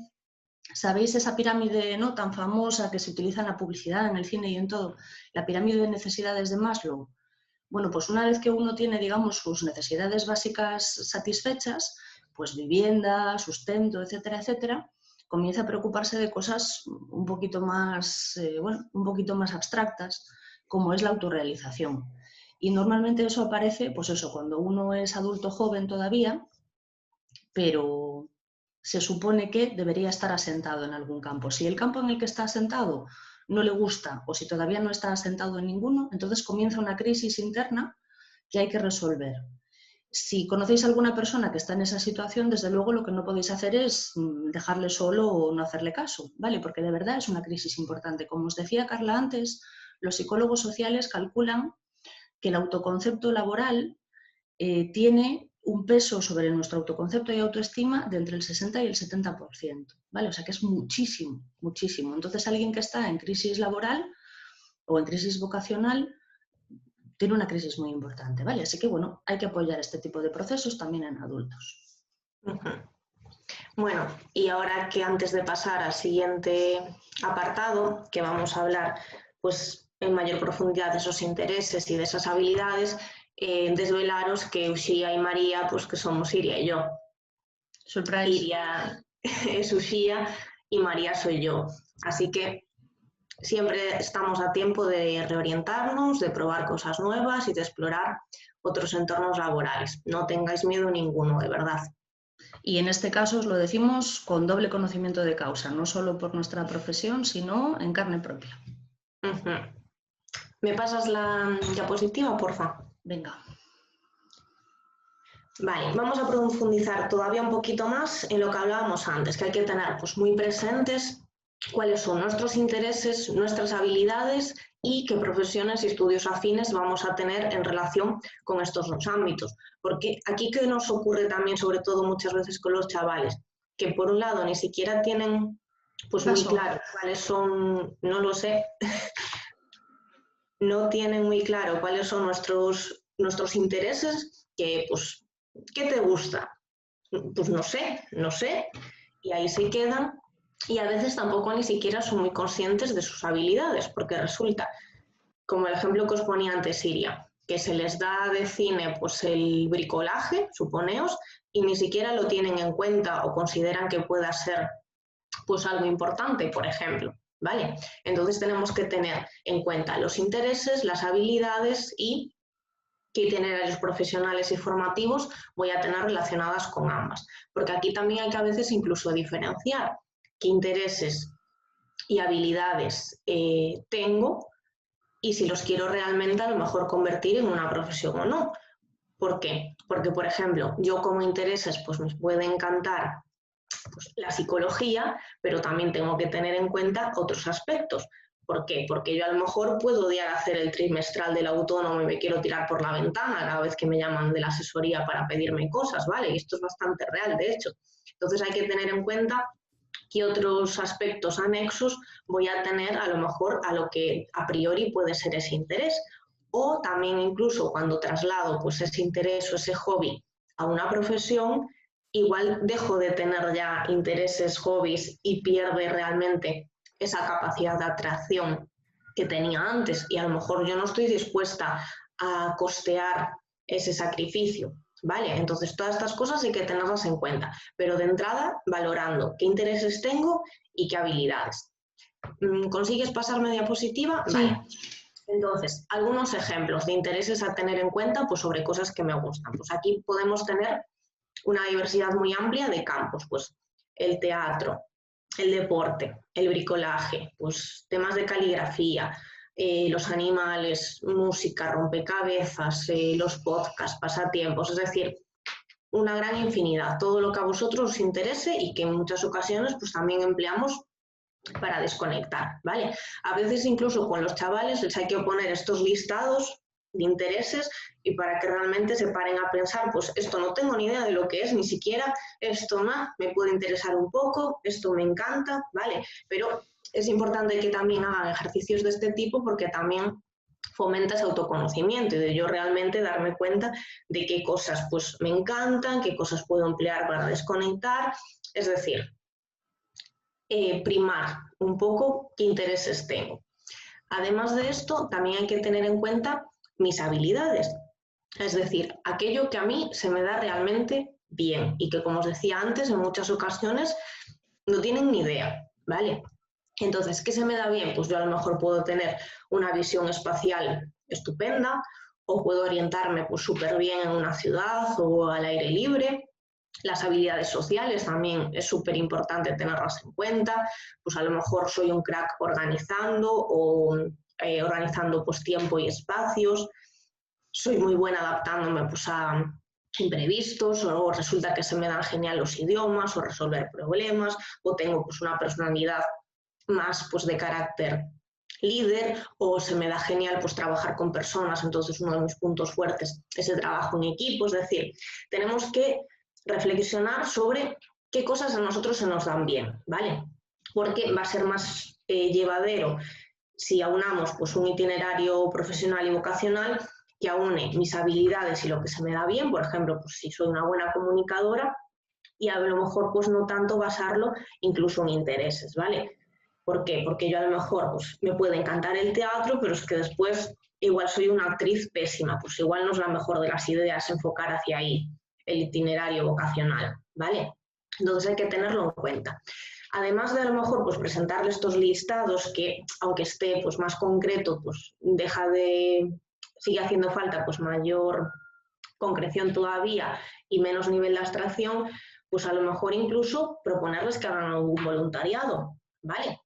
¿sabéis esa pirámide no tan famosa que se utiliza en la publicidad, en el cine y en todo? La pirámide de necesidades de Maslow. Bueno, pues una vez que uno tiene, digamos, sus necesidades básicas satisfechas, pues vivienda, sustento, etcétera, etcétera, comienza a preocuparse de cosas un poquito más, bueno, un poquito más abstractas, como es la autorrealización. Y normalmente eso aparece, pues eso, cuando uno es adulto joven todavía, pero se supone que debería estar asentado en algún campo. Si el campo en el que está asentado no le gusta o si todavía no está asentado en ninguno, entonces comienza una crisis interna que hay que resolver. Si conocéis a alguna persona que está en esa situación, desde luego lo que no podéis hacer es dejarle solo o no hacerle caso, ¿vale? Porque de verdad es una crisis importante. Como os decía Carla antes, los psicólogos sociales calculan que el autoconcepto laboral tiene un peso sobre nuestro autoconcepto y autoestima de entre el 60 y el 70%, ¿vale? O sea que es muchísimo, muchísimo. Entonces alguien que está en crisis laboral o en crisis vocacional tiene una crisis muy importante, ¿vale? Así que, bueno, hay que apoyar este tipo de procesos también en adultos. Bueno, y ahora que antes de pasar al siguiente apartado, que vamos a hablar pues en mayor profundidad de esos intereses y de esas habilidades, desvelaros que Uxía y María, pues que somos Iria y yo. Surprise. Iria es Uxía y María soy yo. Así que siempre estamos a tiempo de reorientarnos, de probar cosas nuevas y de explorar otros entornos laborales. No tengáis miedo ninguno, de verdad. Y en este caso os lo decimos con doble conocimiento de causa, no solo por nuestra profesión, sino en carne propia. ¿Me pasas la diapositiva, porfa? Venga. Vale, vamos a profundizar todavía un poquito más en lo que hablábamos antes, que hay que tener pues, muy presentes cuáles son nuestros intereses, nuestras habilidades y qué profesiones y estudios afines vamos a tener en relación con estos dos ámbitos. Porque aquí que nos ocurre también, sobre todo muchas veces con los chavales, que por un lado ni siquiera tienen pues muy claro cuáles son, no lo sé, no tienen muy claro cuáles son nuestros intereses, que pues, ¿qué te gusta? Pues no sé, y ahí se quedan, y a veces tampoco ni siquiera son muy conscientes de sus habilidades, porque resulta, como el ejemplo que os ponía antes, Iria, que se les da de cine pues el bricolaje, suponeos, y ni siquiera lo tienen en cuenta o consideran que pueda ser pues algo importante, por ejemplo, ¿vale? Entonces tenemos que tener en cuenta los intereses, las habilidades y qué itinerarios profesionales y formativos voy a tener relacionadas con ambas. Porque aquí también hay que a veces incluso diferenciar qué intereses y habilidades tengo y si los quiero realmente a lo mejor convertir en una profesión o no. ¿Por qué? Porque, por ejemplo, yo como intereses pues me puede encantar pues, la psicología, pero también tengo que tener en cuenta otros aspectos. ¿Por qué? Porque yo a lo mejor puedo odiar hacer el trimestral del autónomo y me quiero tirar por la ventana cada vez que me llaman de la asesoría para pedirme cosas, ¿vale? Y esto es bastante real, de hecho. Entonces hay que tener en cuenta qué otros aspectos anexos voy a tener a lo mejor a lo que a priori puede ser ese interés. O también incluso cuando traslado pues ese interés o ese hobby a una profesión, igual dejo de tener ya intereses, hobbies y pierde realmente esa capacidad de atracción que tenía antes y a lo mejor yo no estoy dispuesta a costear ese sacrificio, ¿vale? Entonces todas estas cosas hay que tenerlas en cuenta, pero de entrada valorando qué intereses tengo y qué habilidades. ¿Consigues pasarme diapositiva? Sí. Vale. Entonces, algunos ejemplos de intereses a tener en cuenta pues, sobre cosas que me gustan. Pues aquí podemos tener una diversidad muy amplia de campos, pues el teatro, el deporte, el bricolaje, pues temas de caligrafía, los animales, música, rompecabezas, los podcasts, pasatiempos, es decir, una gran infinidad, todo lo que a vosotros os interese y que en muchas ocasiones pues también empleamos para desconectar, ¿vale? A veces incluso con los chavales les hay que poner estos listados de intereses y para que realmente se paren a pensar, pues esto no tengo ni idea de lo que es, ni siquiera esto más, me puede interesar un poco, esto me encanta, ¿vale? Pero es importante que también hagan ejercicios de este tipo porque también fomenta ese autoconocimiento y de yo realmente darme cuenta de qué cosas pues me encantan, qué cosas puedo emplear para desconectar, es decir, primar un poco qué intereses tengo. Además de esto, también hay que tener en cuenta mis habilidades, es decir, aquello que a mí se me da realmente bien y que, como os decía antes, en muchas ocasiones no tienen ni idea, ¿vale? Entonces, ¿qué se me da bien? Pues yo a lo mejor puedo tener una visión espacial estupenda o puedo orientarme pues súper bien en una ciudad o al aire libre. Las habilidades sociales también es súper importante tenerlas en cuenta, pues a lo mejor soy un crack organizando o organizando pues tiempo y espacios, soy muy buena adaptándome pues a imprevistos o resulta que se me dan genial los idiomas o resolver problemas o tengo pues una personalidad más pues de carácter líder o se me da genial pues trabajar con personas, entonces uno de mis puntos fuertes es el trabajo en equipo, es decir, tenemos que reflexionar sobre qué cosas a nosotros se nos dan bien, ¿vale? Porque va a ser más llevadero si aunamos pues, un itinerario profesional y vocacional que aúne mis habilidades y lo que se me da bien, por ejemplo, pues si soy una buena comunicadora, y a lo mejor pues no tanto basarlo incluso en intereses, ¿vale? ¿Por qué? Porque yo a lo mejor pues, me puede encantar el teatro, pero es que después igual soy una actriz pésima, pues igual no es la mejor de las ideas enfocar hacia ahí el itinerario vocacional, ¿vale? Entonces hay que tenerlo en cuenta. Además de a lo mejor pues presentarle estos listados que, aunque esté pues más concreto, pues sigue haciendo falta pues mayor concreción todavía y menos nivel de abstracción, pues a lo mejor incluso proponerles que hagan algún voluntariado, ¿vale?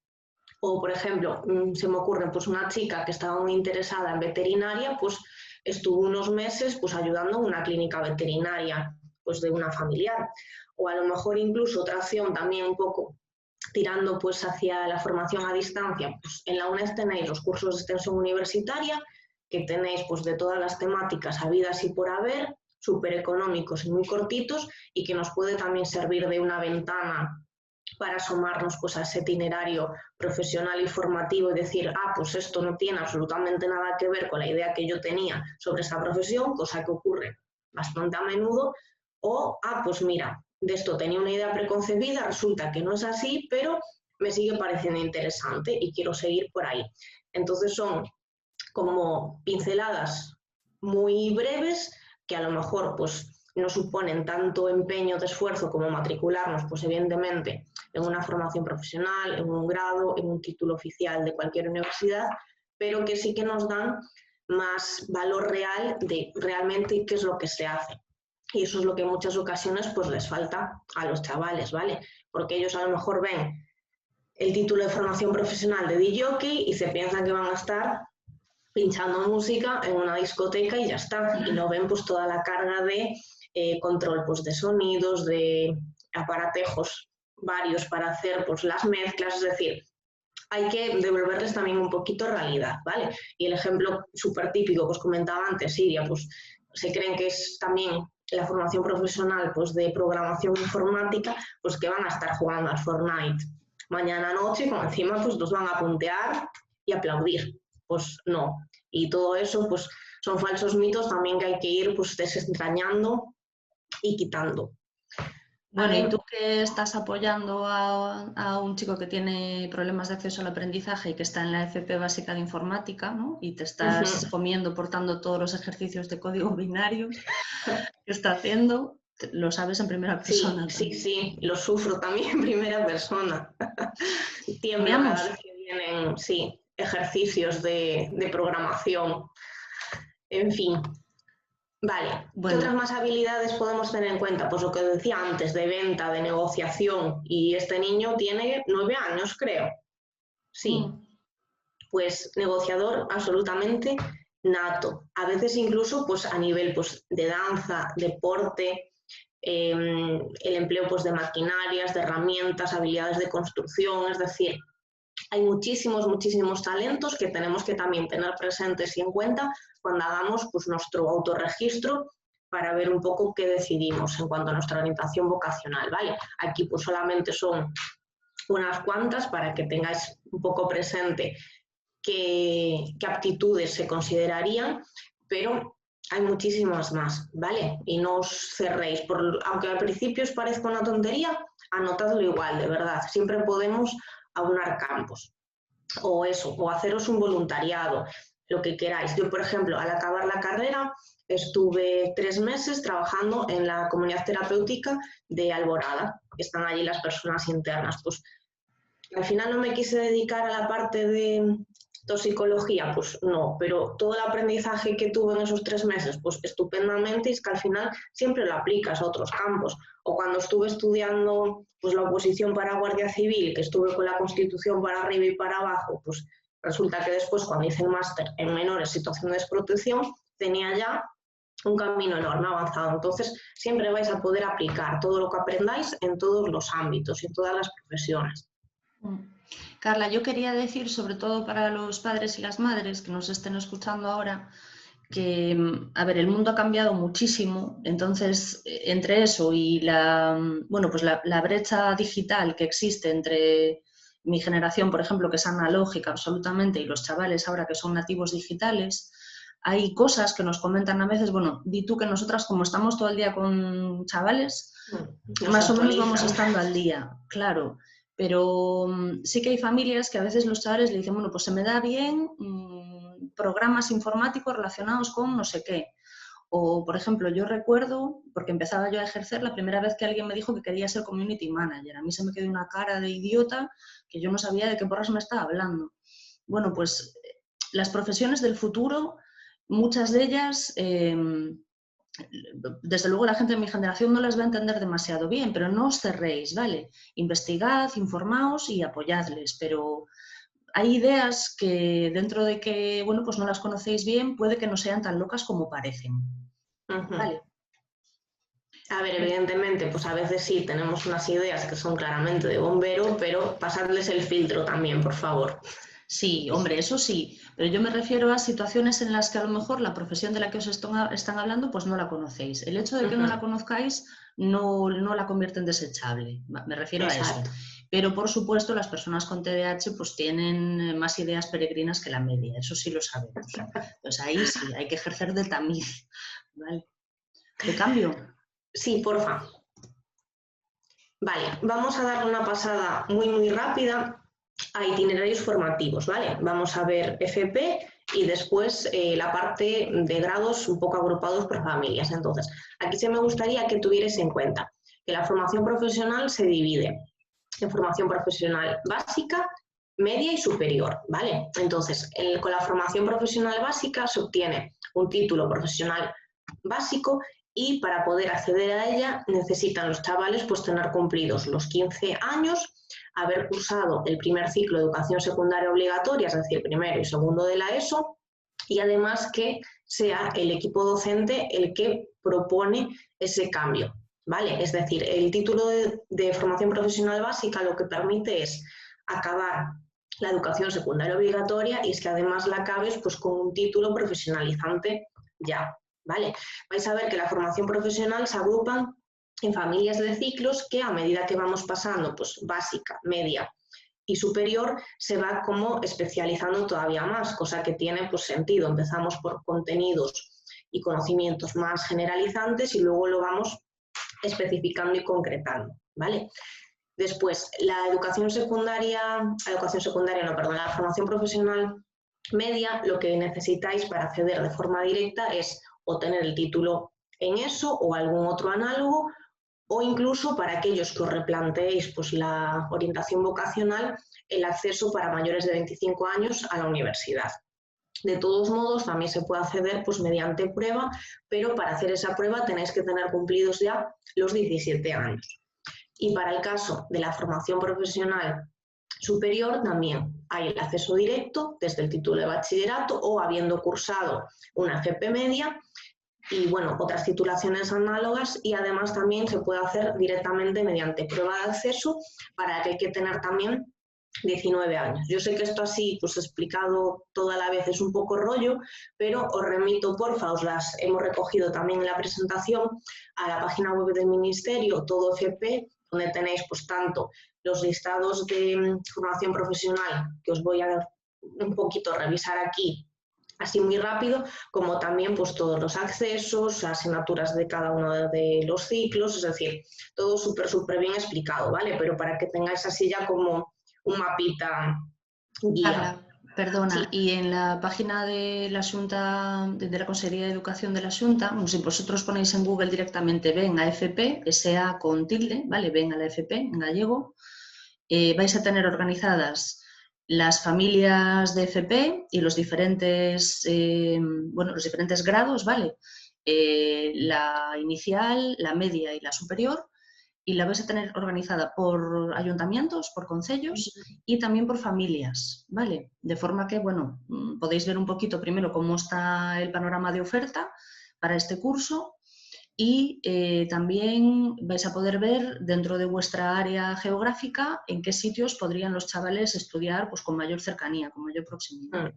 O, por ejemplo, se me ocurre pues una chica que estaba muy interesada en veterinaria, pues estuvo unos meses pues ayudando en una clínica veterinaria pues de una familiar. O a lo mejor incluso otra opción también un poco tirando pues hacia la formación a distancia, pues en la UNED tenéis los cursos de extensión universitaria, que tenéis pues de todas las temáticas habidas y por haber, súper económicos y muy cortitos, y que nos puede también servir de una ventana para asomarnos pues a ese itinerario profesional y formativo y decir, pues esto no tiene absolutamente nada que ver con la idea que yo tenía sobre esa profesión, cosa que ocurre bastante a menudo, o, pues mira, de esto tenía una idea preconcebida, resulta que no es así, pero me sigue pareciendo interesante y quiero seguir por ahí. Entonces son como pinceladas muy breves que a lo mejor pues no suponen tanto empeño de esfuerzo como matricularnos, pues evidentemente, en una formación profesional, en un grado, en un título oficial de cualquier universidad, pero que sí que nos dan más valor real de realmente qué es lo que se hace. Y eso es lo que en muchas ocasiones pues les falta a los chavales, ¿vale? Porque ellos a lo mejor ven el título de formación profesional de DJ y se piensan que van a estar pinchando música en una discoteca y ya está. Y no ven pues toda la carga de control pues, de sonidos, de aparatejos varios para hacer pues, las mezclas, es decir, hay que devolverles también un poquito realidad, ¿vale? Y el ejemplo súper típico que os comentaba antes, Siria, pues se creen que es también la formación profesional pues, de programación informática, pues que van a estar jugando al Fortnite mañana noche, como encima pues los van a puntear y aplaudir. Pues no. Y todo eso pues son falsos mitos también que hay que ir pues desentrañando y quitando. Bueno, y tú que estás apoyando a un chico que tiene problemas de acceso al aprendizaje y que está en la FP básica de informática, ¿no? Y te estás comiendo, portando todos los ejercicios de código binario que está haciendo, lo sabes en primera persona. Sí, lo sufro también en primera persona. Tiemblo cada vez que vienen, ejercicios de programación. En fin. Vale, bueno. ¿Qué otras más habilidades podemos tener en cuenta? Pues lo que decía antes, de venta, de negociación, y este niño tiene 9 años, creo. Sí, pues negociador absolutamente nato. A veces incluso pues a nivel pues, de danza, deporte, el empleo pues, de maquinarias, de herramientas, habilidades de construcción, es decir, hay muchísimos talentos que tenemos que también tener presentes y en cuenta cuando hagamos pues, nuestro autorregistro para ver un poco qué decidimos en cuanto a nuestra orientación vocacional, ¿vale? Aquí pues solamente son unas cuantas para que tengáis un poco presente qué aptitudes se considerarían, pero hay muchísimas más, ¿vale? Y no os cerréis, aunque al principio os parezca una tontería, anotadlo igual, de verdad, siempre podemos aunar campos, o eso, o haceros un voluntariado, lo que queráis. Yo, por ejemplo, al acabar la carrera, estuve 3 meses trabajando en la comunidad terapéutica de Alborada, que están allí las personas internas. Pues al final no me quise dedicar a la parte de toxicología, pues no, pero todo el aprendizaje que tuve en esos 3 meses, pues estupendamente, y es que al final siempre lo aplicas a otros campos. O cuando estuve estudiando pues la oposición para Guardia Civil, que estuve con la Constitución para arriba y para abajo, pues resulta que después cuando hice el máster en menores situación de desprotección, tenía ya un camino enorme avanzado. Entonces siempre vais a poder aplicar todo lo que aprendáis en todos los ámbitos y en todas las profesiones. Carla, yo quería decir, sobre todo para los padres y las madres que nos estén escuchando ahora, que, a ver, el mundo ha cambiado muchísimo, entonces, entre eso y la brecha digital que existe entre mi generación, por ejemplo, que es analógica absolutamente, y los chavales ahora que son nativos digitales, hay cosas que nos comentan a veces, bueno, di tú que nosotras como estamos todo el día con chavales, más o menos vamos estando al día, claro, pero sí que hay familias que a veces los chavales le dicen, bueno, pues se me da bien programas informáticos relacionados con no sé qué. O, por ejemplo, yo recuerdo, porque empezaba yo a ejercer, la primera vez que alguien me dijo que quería ser community manager. A mí se me quedó una cara de idiota que yo no sabía de qué porras me estaba hablando. Bueno, pues las profesiones del futuro, muchas de ellas, desde luego la gente de mi generación no las va a entender demasiado bien, pero no os cerréis, ¿vale? Investigad, informaos y apoyadles, pero hay ideas que dentro de que, bueno, pues no las conocéis bien, puede que no sean tan locas como parecen. Vale. A ver, evidentemente, pues a veces sí tenemos unas ideas que son claramente de bombero, pero pasadles el filtro también, por favor. Sí, hombre, eso sí, pero yo me refiero a situaciones en las que a lo mejor la profesión de la que os están hablando pues no la conocéis. El hecho de que no la conozcáis no la convierte en desechable, me refiero a eso. Pero por supuesto las personas con TDAH pues tienen más ideas peregrinas que la media, eso sí lo sabemos. Pues ahí sí, hay que ejercer de tamiz. ¿Vale? ¿De cambio? Sí, porfa. Vale, vamos a darle una pasada muy rápida a itinerarios formativos, ¿vale? Vamos a ver FP y después la parte de grados un poco agrupados por familias. Entonces, aquí sí me gustaría que tuvierais en cuenta que la formación profesional se divide en formación profesional básica, media y superior, ¿vale? Entonces, con la formación profesional básica se obtiene un título profesional básico y para poder acceder a ella necesitan los chavales pues tener cumplidos los 15 años, haber cursado el primer ciclo de educación secundaria obligatoria, es decir, primero y segundo de la ESO, y además que sea el equipo docente el que propone ese cambio, ¿vale? Es decir, el título de formación profesional básica lo que permite es acabar la educación secundaria obligatoria y es que además la acabes pues con un título profesionalizante ya, ¿vale? Vais a ver que la formación profesional se agrupan en familias de ciclos que a medida que vamos pasando, pues básica, media y superior, se va como especializando todavía más, cosa que tiene pues sentido. Empezamos por contenidos y conocimientos más generalizantes y luego lo vamos especificando y concretando, ¿vale? Después, la formación profesional media, lo que necesitáis para acceder de forma directa es obtener el título en eso o algún otro análogo, o incluso para aquellos que os replanteéis pues, la orientación vocacional, el acceso para mayores de 25 años a la universidad. De todos modos, también se puede acceder pues, mediante prueba, pero para hacer esa prueba tenéis que tener cumplidos ya los 17 años. Y para el caso de la formación profesional superior también hay el acceso directo desde el título de bachillerato o habiendo cursado una FP media y bueno, otras titulaciones análogas, y además también se puede hacer directamente mediante prueba de acceso para que hay que tener también 19 años. Yo sé que esto así, pues explicado toda la vez es un poco rollo, pero os remito, porfa, os las hemos recogido también en la presentación a la página web del Ministerio, Todo FP, donde tenéis pues tanto los listados de formación profesional, que os voy a un poquito revisar aquí, así muy rápido, como también pues todos los accesos, asignaturas de cada uno de los ciclos, es decir, todo súper bien explicado, ¿vale? Pero para que tengáis así ya como un mapita guía. Carla, perdona, sí. Y en la página de la Xunta, de la Consejería de Educación de la Xunta, si vosotros ponéis en Google directamente ven a FP, SA con tilde, ¿vale? Ven a la FP en gallego, vais a tener organizadas las familias de FP y los diferentes, los diferentes grados, ¿vale? La inicial, la media y la superior, y la vais a tener organizada por ayuntamientos, por concellos y también por familias, ¿vale? De forma que, bueno, podéis ver un poquito primero cómo está el panorama de oferta para este curso y también vais a poder ver dentro de vuestra área geográfica en qué sitios podrían los chavales estudiar pues, con mayor cercanía, con mayor proximidad.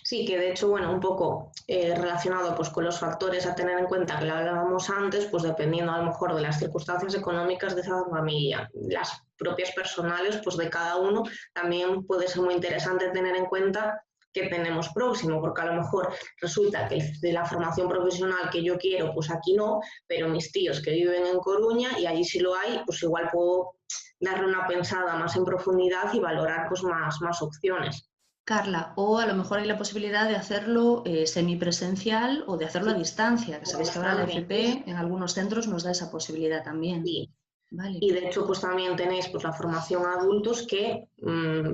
Sí, que de hecho, bueno, un poco relacionado pues, con los factores a tener en cuenta que lo hablábamos antes, pues dependiendo a lo mejor de las circunstancias económicas de esa familia, las propias personales pues de cada uno, también puede ser muy interesante tener en cuenta qué tenemos próximo, porque a lo mejor resulta que de la formación profesional que yo quiero, pues aquí no, pero mis tíos que viven en Coruña y allí sí lo hay, pues igual puedo darle una pensada más en profundidad y valorar pues más opciones. Carla, o a lo mejor hay la posibilidad de hacerlo semipresencial o de hacerlo a distancia, que sabéis que ahora la FP en algunos centros nos da esa posibilidad también. Sí. Vale. Y de hecho, pues también tenéis pues, la formación a adultos que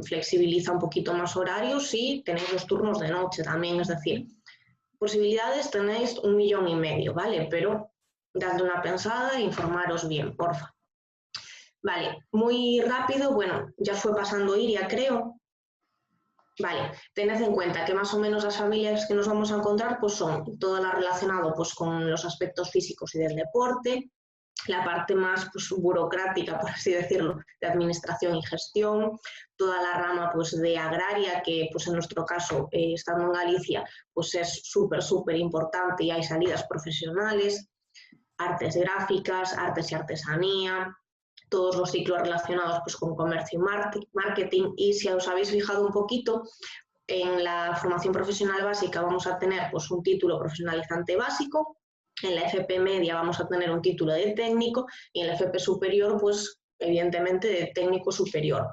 flexibiliza un poquito más horarios y tenéis los turnos de noche también, es decir, posibilidades tenéis 1,5 millones, ¿vale? Pero dadle una pensada e informaros bien, porfa. Vale, muy rápido, bueno, ya fue pasando Iria, creo. Vale, tened en cuenta que más o menos las familias que nos vamos a encontrar pues son todo lo relacionado pues, con los aspectos físicos y del deporte, la parte más pues, burocrática, por así decirlo, de administración y gestión, toda la rama pues, de agraria, que pues, en nuestro caso, estando en Galicia, pues es súper importante y hay salidas profesionales, artes gráficas, artes y artesanía, todos los ciclos relacionados pues, con comercio y marketing. Y si os habéis fijado un poquito, en la formación profesional básica vamos a tener pues, un título profesionalizante básico, en la FP media vamos a tener un título de técnico y en la FP superior, pues evidentemente de técnico superior.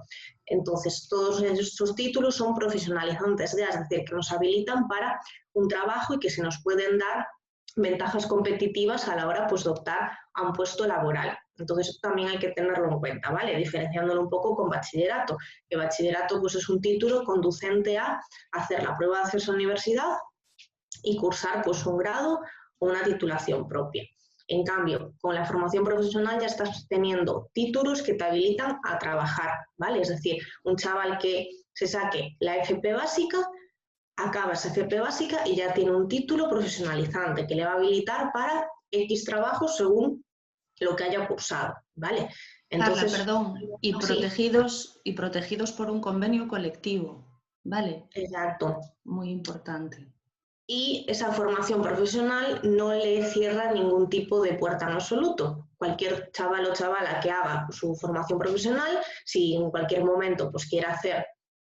Entonces, todos estos títulos son profesionalizantes, es decir, que nos habilitan para un trabajo y que se nos pueden dar ventajas competitivas a la hora pues, de optar a un puesto laboral. Entonces, esto también hay que tenerlo en cuenta, ¿vale? Diferenciándolo un poco con bachillerato, que bachillerato pues, es un título conducente a hacer la prueba de acceso a la universidad y cursar pues, un grado o una titulación propia. En cambio, con la formación profesional ya estás teniendo títulos que te habilitan a trabajar, ¿vale? Es decir, un chaval que se saque la FP básica, acaba esa FP básica y ya tiene un título profesionalizante que le va a habilitar para X trabajos según lo que haya cursado, ¿vale? Entonces, Carla, perdón, y protegidos por un convenio colectivo, ¿vale? Exacto. Muy importante. Y esa formación profesional no le cierra ningún tipo de puerta en absoluto. Cualquier chaval o chavala que haga su formación profesional, si en cualquier momento pues, quiere hacer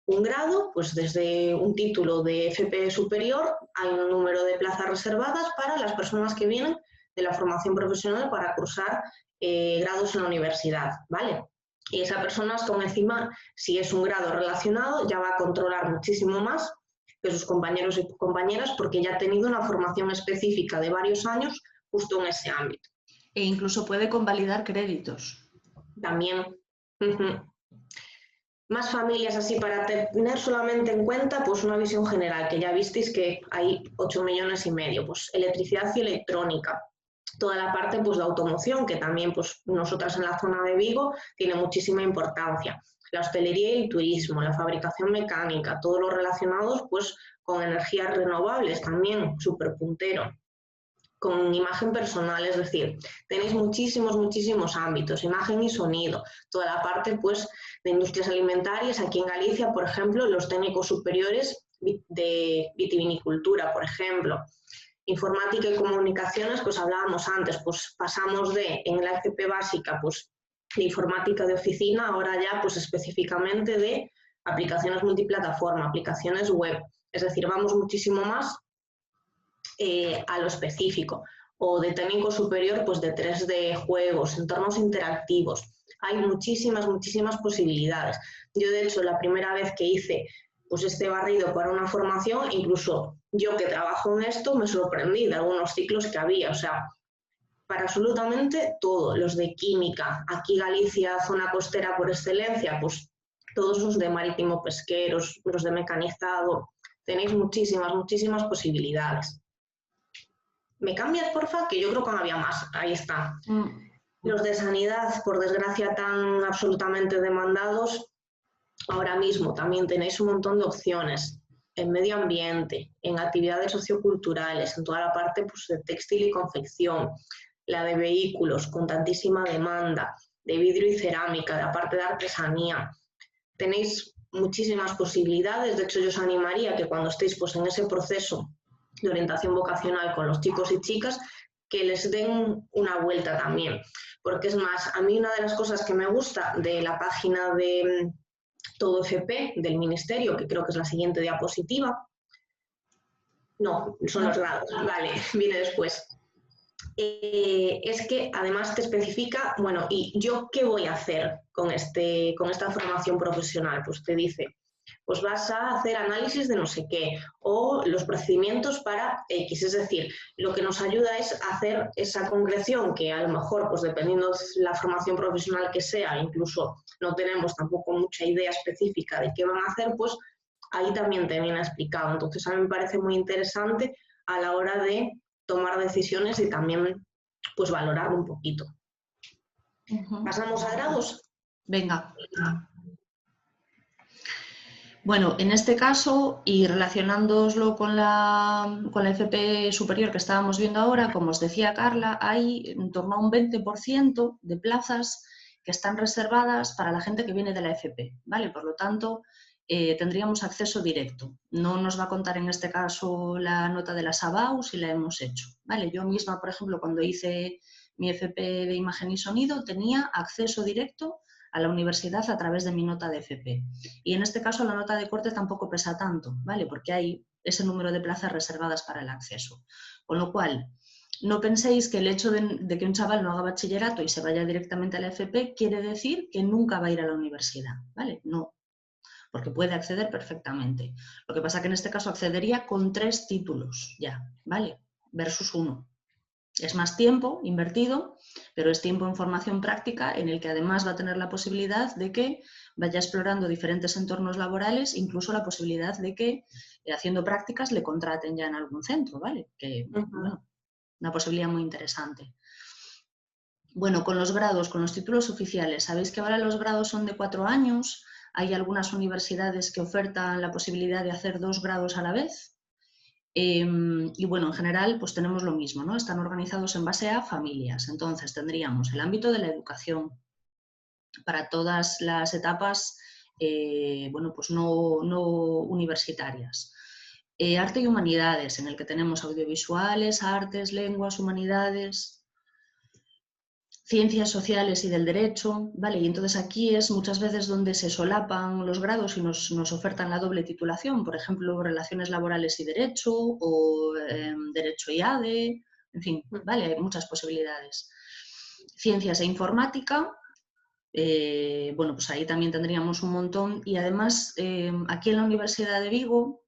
un grado, pues desde un título de FP superior hay un número de plazas reservadas para las personas que vienen de la formación profesional para cursar grados en la universidad, ¿vale? Y esa persona, con encima, si es un grado relacionado, ya va a controlar muchísimo más que sus compañeros y compañeras porque ya ha tenido una formación específica de varios años justo en ese ámbito. E incluso puede convalidar créditos. También. Más familias así para tener solamente en cuenta pues una visión general, que ya visteis que hay 8,5 millones, pues electricidad y electrónica. Toda la parte pues de automoción, que también pues nosotras en la zona de Vigo tiene muchísima importancia. La hostelería y el turismo, la fabricación mecánica, todos los relacionados pues con energías renovables también, súper puntero. Con imagen personal, es decir, tenéis muchísimos ámbitos, imagen y sonido, toda la parte pues de industrias alimentarias, aquí en Galicia, por ejemplo, los técnicos superiores de vitivinicultura, por ejemplo, informática y comunicaciones, pues hablábamos antes, pues pasamos en la FP básica, pues de informática de oficina, ahora ya pues específicamente de aplicaciones multiplataforma, aplicaciones web, es decir, vamos muchísimo más a lo específico, o de técnico superior pues de 3D, juegos, entornos interactivos. Hay muchísimas posibilidades. Yo, de hecho, la primera vez que hice pues este barrido para una formación, incluso yo que trabajo en esto, me sorprendí de algunos ciclos que había, o sea, para absolutamente todo, los de química, aquí Galicia, zona costera por excelencia, pues todos los de marítimo pesqueros, los de mecanizado, tenéis muchísimas posibilidades. ¿Me cambias, porfa? Que yo creo que no había más. Ahí está. Los de sanidad, por desgracia, tan absolutamente demandados, ahora mismo también tenéis un montón de opciones en medio ambiente, en actividades socioculturales, en toda la parte pues, de textil y confección, la de vehículos con tantísima demanda, de vidrio y cerámica, la parte de artesanía. Tenéis muchísimas posibilidades. De hecho, yo os animaría que cuando estéis pues, en ese proceso de orientación vocacional con los chicos y chicas, que les den una vuelta también. Porque es más, a mí una de las cosas que me gusta de la página de todo FP del Ministerio, que creo que es la siguiente diapositiva. No, son los grados, vale, viene después. Es que además te especifica, bueno, ¿y yo qué voy a hacer con esta formación profesional? Pues te dice, pues vas a hacer análisis de no sé qué, o los procedimientos para X, es decir, lo que nos ayuda es hacer esa concreción que a lo mejor, pues dependiendo de la formación profesional que sea, incluso no tenemos tampoco mucha idea específica de qué van a hacer, pues ahí también te viene explicado. Entonces a mí me parece muy interesante a la hora de tomar decisiones y también pues valorar un poquito. ¿Pasamos a grados? Venga. Bueno, en este caso, y relacionándoslo con la FP superior que estábamos viendo ahora, como os decía Carla, hay en torno a un 20% de plazas que están reservadas para la gente que viene de la FP, ¿vale? Por lo tanto, tendríamos acceso directo. No nos va a contar en este caso la nota de la SABAU si la hemos hecho, ¿vale? Yo misma, por ejemplo, cuando hice mi FP de imagen y sonido, tenía acceso directo a la universidad a través de mi nota de FP. Y en este caso la nota de corte tampoco pesa tanto, ¿vale? Porque hay ese número de plazas reservadas para el acceso. Con lo cual, no penséis que el hecho de que un chaval no haga bachillerato y se vaya directamente a la FP quiere decir que nunca va a ir a la universidad, ¿vale? No, porque puede acceder perfectamente. Lo que pasa es que en este caso accedería con 3 títulos ya, ¿vale? Versus 1. Es más tiempo invertido, pero es tiempo en formación práctica en el que además va a tener la posibilidad de que vaya explorando diferentes entornos laborales, incluso la posibilidad de que haciendo prácticas le contraten ya en algún centro, ¿vale? Que, bueno, una posibilidad muy interesante. Bueno, con los grados, con los títulos oficiales, sabéis que ahora los grados son de 4 años, hay algunas universidades que ofertan la posibilidad de hacer 2 grados a la vez. Y bueno, en general pues tenemos lo mismo, ¿no? Están organizados en base a familias. Entonces tendríamos el ámbito de la educación para todas las etapas, bueno, pues no universitarias. Arte y humanidades, en el que tenemos audiovisuales, artes, lenguas, humanidades, ciencias sociales y del derecho, ¿vale? Y entonces aquí es muchas veces donde se solapan los grados y nos ofertan la doble titulación, por ejemplo, relaciones laborales y derecho o derecho y ADE, en fin, ¿vale? Hay muchas posibilidades. Ciencias e informática, bueno, pues ahí también tendríamos un montón y además aquí en la Universidad de Vigo,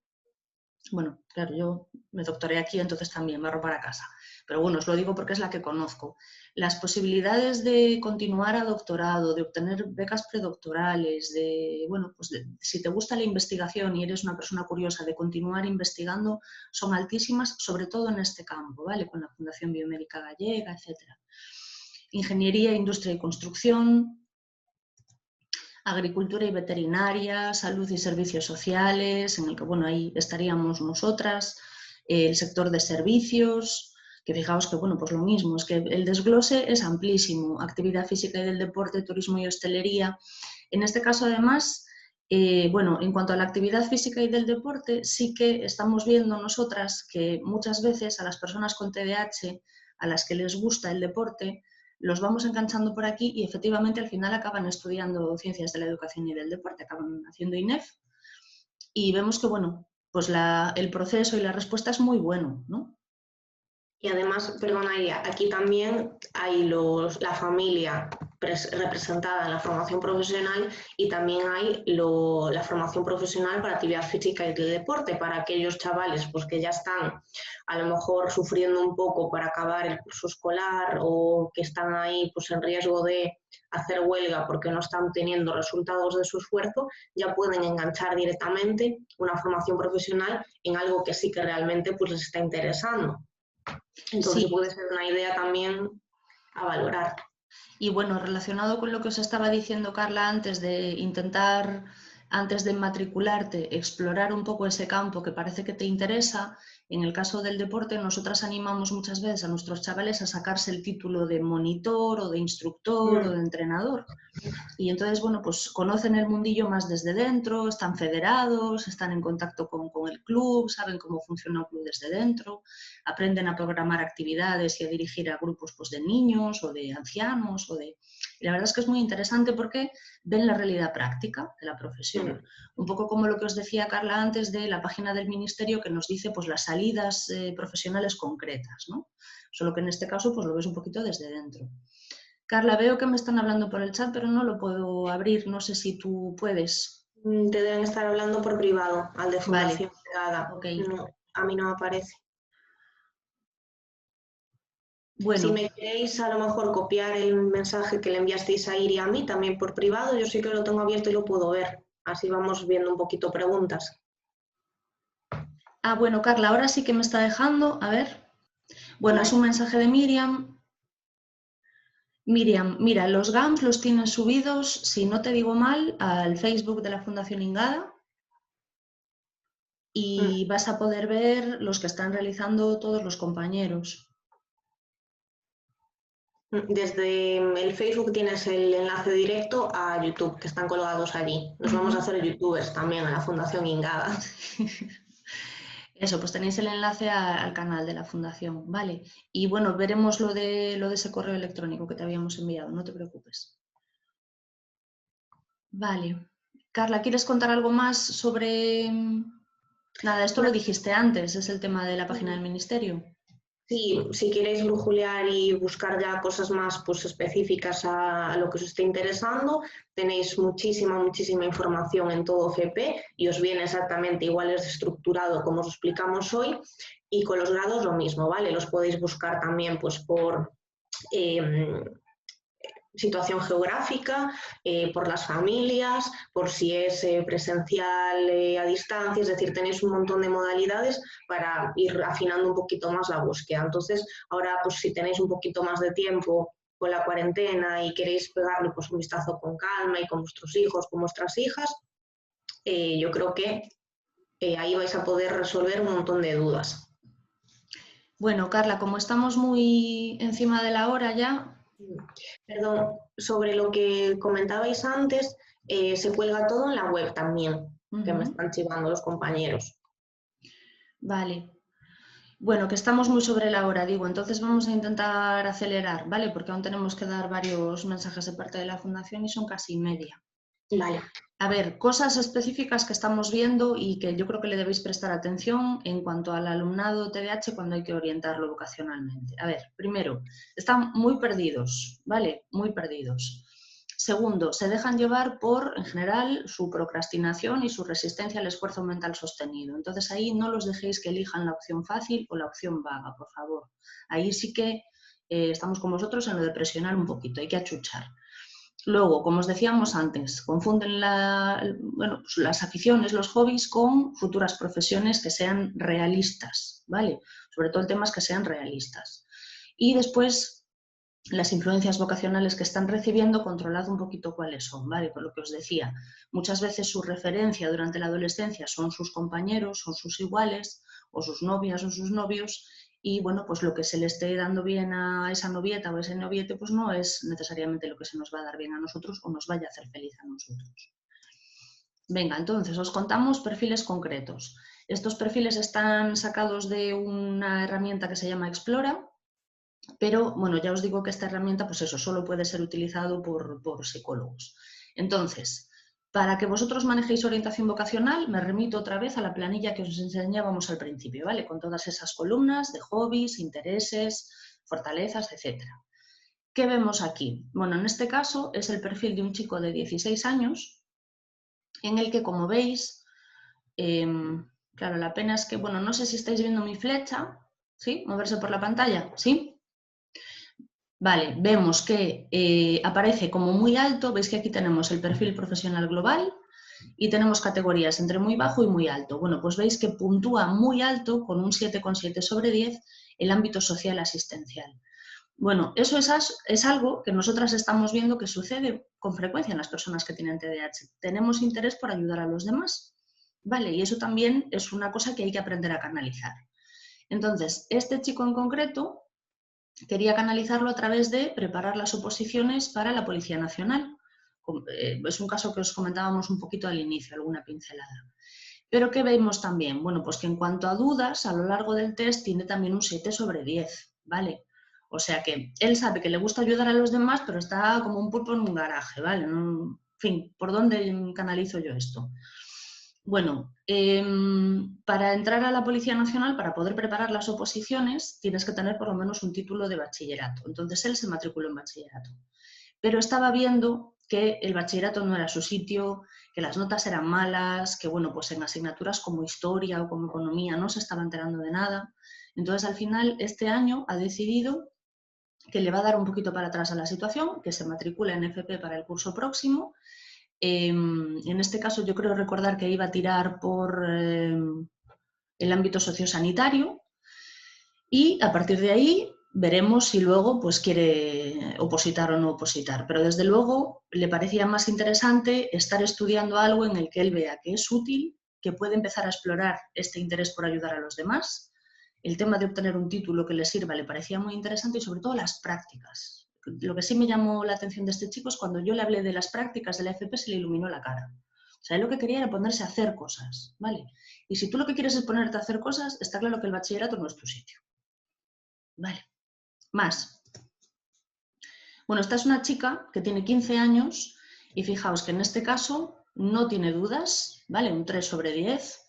bueno, claro, yo me doctoré aquí, entonces también me barro para casa. Pero bueno, os lo digo porque es la que conozco. Las posibilidades de continuar a doctorado, de obtener becas predoctorales, de, bueno, pues si te gusta la investigación y eres una persona curiosa, de continuar investigando, son altísimas, sobre todo en este campo, ¿vale? Con la Fundación Biomédica Gallega, etc. Ingeniería, industria y construcción, agricultura y veterinaria, salud y servicios sociales, en el que, bueno, ahí estaríamos nosotras, el sector de servicios, que fijaos que, bueno, pues lo mismo, es que el desglose es amplísimo, actividad física y del deporte, turismo y hostelería. En este caso, además, bueno, en cuanto a la actividad física y del deporte, sí que estamos viendo nosotras que muchas veces a las personas con TDAH, a las que les gusta el deporte, los vamos enganchando por aquí y efectivamente al final acaban estudiando ciencias de la educación y del deporte, acaban haciendo INEF y vemos que, bueno, pues el proceso y la respuesta es muy bueno, ¿no? Y además, perdona, aquí también hay la familia representada en la formación profesional y también hay la formación profesional para actividad física y del deporte, para aquellos chavales pues, que ya están a lo mejor sufriendo un poco para acabar el curso escolar o que están ahí pues, en riesgo de hacer huelga porque no están teniendo resultados de su esfuerzo, ya pueden enganchar directamente una formación profesional en algo que sí que realmente pues, les está interesando. Entonces sí, puede ser una idea también a valorar. Y bueno, relacionado con lo que os estaba diciendo Carla antes de intentar, antes de matricularte, explorar un poco ese campo que parece que te interesa, En el caso del deporte, nosotras animamos muchas veces a nuestros chavales a sacarse el título de monitor o de instructor o de entrenador. Y entonces, bueno, pues conocen el mundillo más desde dentro, están federados, están en contacto con el club, saben cómo funciona un club desde dentro, aprenden a programar actividades y a dirigir a grupos pues, de niños o de ancianos. Y la verdad es que es muy interesante porque ven la realidad práctica de la profesión. Un poco como lo que os decía Carla antes de la página del Ministerio que nos dice pues, las salidas profesionales concretas, ¿no? Solo que en este caso pues, lo ves un poquito desde dentro. Carla, veo que me están hablando por el chat, pero no lo puedo abrir. No sé si tú puedes. Te deben estar hablando por privado, al de Vale, Fundación Ingada. ok. No, a mí no me aparece. Si Bueno, me queréis a lo mejor copiar el mensaje que le enviasteis a Iri a mí, también por privado, yo sí que lo tengo abierto y lo puedo ver. Así vamos viendo un poquito preguntas. bueno, Carla, ahora sí que me está dejando. A ver. Bueno, Vale. es un mensaje de Miriam. Miriam, mira, los GAMS los tienes subidos, si no te digo mal, al Facebook de la Fundación Ingada y vas a poder ver los que están realizando todos los compañeros. Desde el Facebook tienes el enlace directo a YouTube, que están colgados allí. Nos vamos a hacer youtubers también a la Fundación Ingada. Eso, pues tenéis el enlace al canal de la Fundación, ¿vale? Y bueno, veremos lo de ese correo electrónico que te habíamos enviado, no te preocupes. Vale. Carla, ¿quieres contar algo más sobre...? Nada, esto lo dijiste antes, es el tema de la página del Ministerio. Sí, si queréis brujulear y buscar ya cosas más pues, específicas a lo que os esté interesando, tenéis muchísima información en todo FP y os viene exactamente igual es estructurado como os explicamos hoy y con los grados lo mismo, ¿vale? Los podéis buscar también pues por situación geográfica, por las familias, por si es presencial a distancia, es decir, tenéis un montón de modalidades para ir afinando un poquito más la búsqueda. Entonces, ahora, pues si tenéis un poquito más de tiempo con la cuarentena y queréis pegarle pues, un vistazo con calma y con vuestros hijos, con vuestras hijas, yo creo que ahí vais a poder resolver un montón de dudas. Bueno, Carla, como estamos muy encima de la hora ya... Perdón, sobre lo que comentabais antes, se cuelga todo en la web también, que me están chivando los compañeros. Vale. Bueno, que estamos muy sobre la hora, digo, entonces vamos a intentar acelerar, ¿vale? Porque aún tenemos que dar varios mensajes de parte de la Fundación y son casi media. Vale. A ver, cosas específicas que estamos viendo y que yo creo que le debéis prestar atención en cuanto al alumnado TDAH cuando hay que orientarlo vocacionalmente. A ver, primero, están muy perdidos, ¿vale? Muy perdidos. Segundo, se dejan llevar por, en general, su procrastinación y su resistencia al esfuerzo mental sostenido. Entonces ahí no los dejéis que elijan la opción fácil o la opción vaga, por favor. Ahí sí que estamos con vosotros en lo de presionar un poquito, hay que achuchar. Luego, como os decíamos antes, confunden pues las aficiones, los hobbies con futuras profesiones que sean realistas, ¿vale? Sobre todo el tema es que sean realistas. Y después, las influencias vocacionales que están recibiendo, controlad un poquito cuáles son, ¿vale? Por lo que os decía, muchas veces su referencia durante la adolescencia son sus compañeros, son sus iguales, o sus novias o sus novios, y bueno, pues lo que se le esté dando bien a esa novieta o a ese noviete, pues no es necesariamente lo que se nos va a dar bien a nosotros o nos vaya a hacer feliz a nosotros. Venga, entonces os contamos perfiles concretos. Estos perfiles están sacados de una herramienta que se llama Explora, pero bueno, ya os digo que esta herramienta, pues eso, solo puede ser utilizado por psicólogos. Entonces, para que vosotros manejéis orientación vocacional, me remito otra vez a la planilla que os enseñábamos al principio, ¿vale? Con todas esas columnas de hobbies, intereses, fortalezas, etc. ¿Qué vemos aquí? Bueno, en este caso es el perfil de un chico de 16 años, en el que, como veis, claro, la pena es que, bueno, no sé si estáis viendo mi flecha, ¿sí? Moverse por la pantalla, ¿sí? Vale, vemos que aparece como muy alto, veis que aquí tenemos el perfil profesional global y tenemos categorías entre muy bajo y muy alto. Bueno, pues veis que puntúa muy alto con un 7,7 sobre 10 el ámbito social asistencial. Bueno, eso es algo que nosotras estamos viendo que sucede con frecuencia en las personas que tienen TDAH. Tenemos interés por ayudar a los demás, ¿vale? Y eso también es una cosa que hay que aprender a canalizar. Entonces, este chico en concreto quería canalizarlo a través de preparar las oposiciones para la Policía Nacional. Es un caso que os comentábamos un poquito al inicio, alguna pincelada. Pero ¿qué vemos también? Bueno, pues que en cuanto a dudas, a lo largo del test tiene también un 7 sobre 10, ¿vale? O sea que él sabe que le gusta ayudar a los demás, pero está como un pulpo en un garaje, ¿vale? En fin, ¿por dónde canalizo yo esto? Bueno, para entrar a la Policía Nacional, para poder preparar las oposiciones, tienes que tener por lo menos un título de bachillerato. Entonces él se matriculó en bachillerato. Pero estaba viendo que el bachillerato no era su sitio, que las notas eran malas, que bueno, pues en asignaturas como historia o como economía no se estaba enterando de nada. Entonces al final este año ha decidido que le va a dar un poquito para atrás a la situación, que se matricula en FP para el curso próximo. En este caso yo creo recordar que iba a tirar por el ámbito sociosanitario y a partir de ahí veremos si luego pues, quiere opositar o no opositar. Pero desde luego le parecía más interesante estar estudiando algo en el que él vea que es útil, que puede empezar a explorar este interés por ayudar a los demás. El tema de obtener un título que le sirva le parecía muy interesante y sobre todo las prácticas. Lo que sí me llamó la atención de este chico es cuando yo le hablé de las prácticas de la FP se le iluminó la cara. O sea, él lo que quería era ponerse a hacer cosas, ¿vale? Y si tú lo que quieres es ponerte a hacer cosas, está claro que el bachillerato no es tu sitio. Vale, más. Bueno, esta es una chica que tiene 15 años y fijaos que en este caso no tiene dudas, ¿vale? Un 3 sobre 10.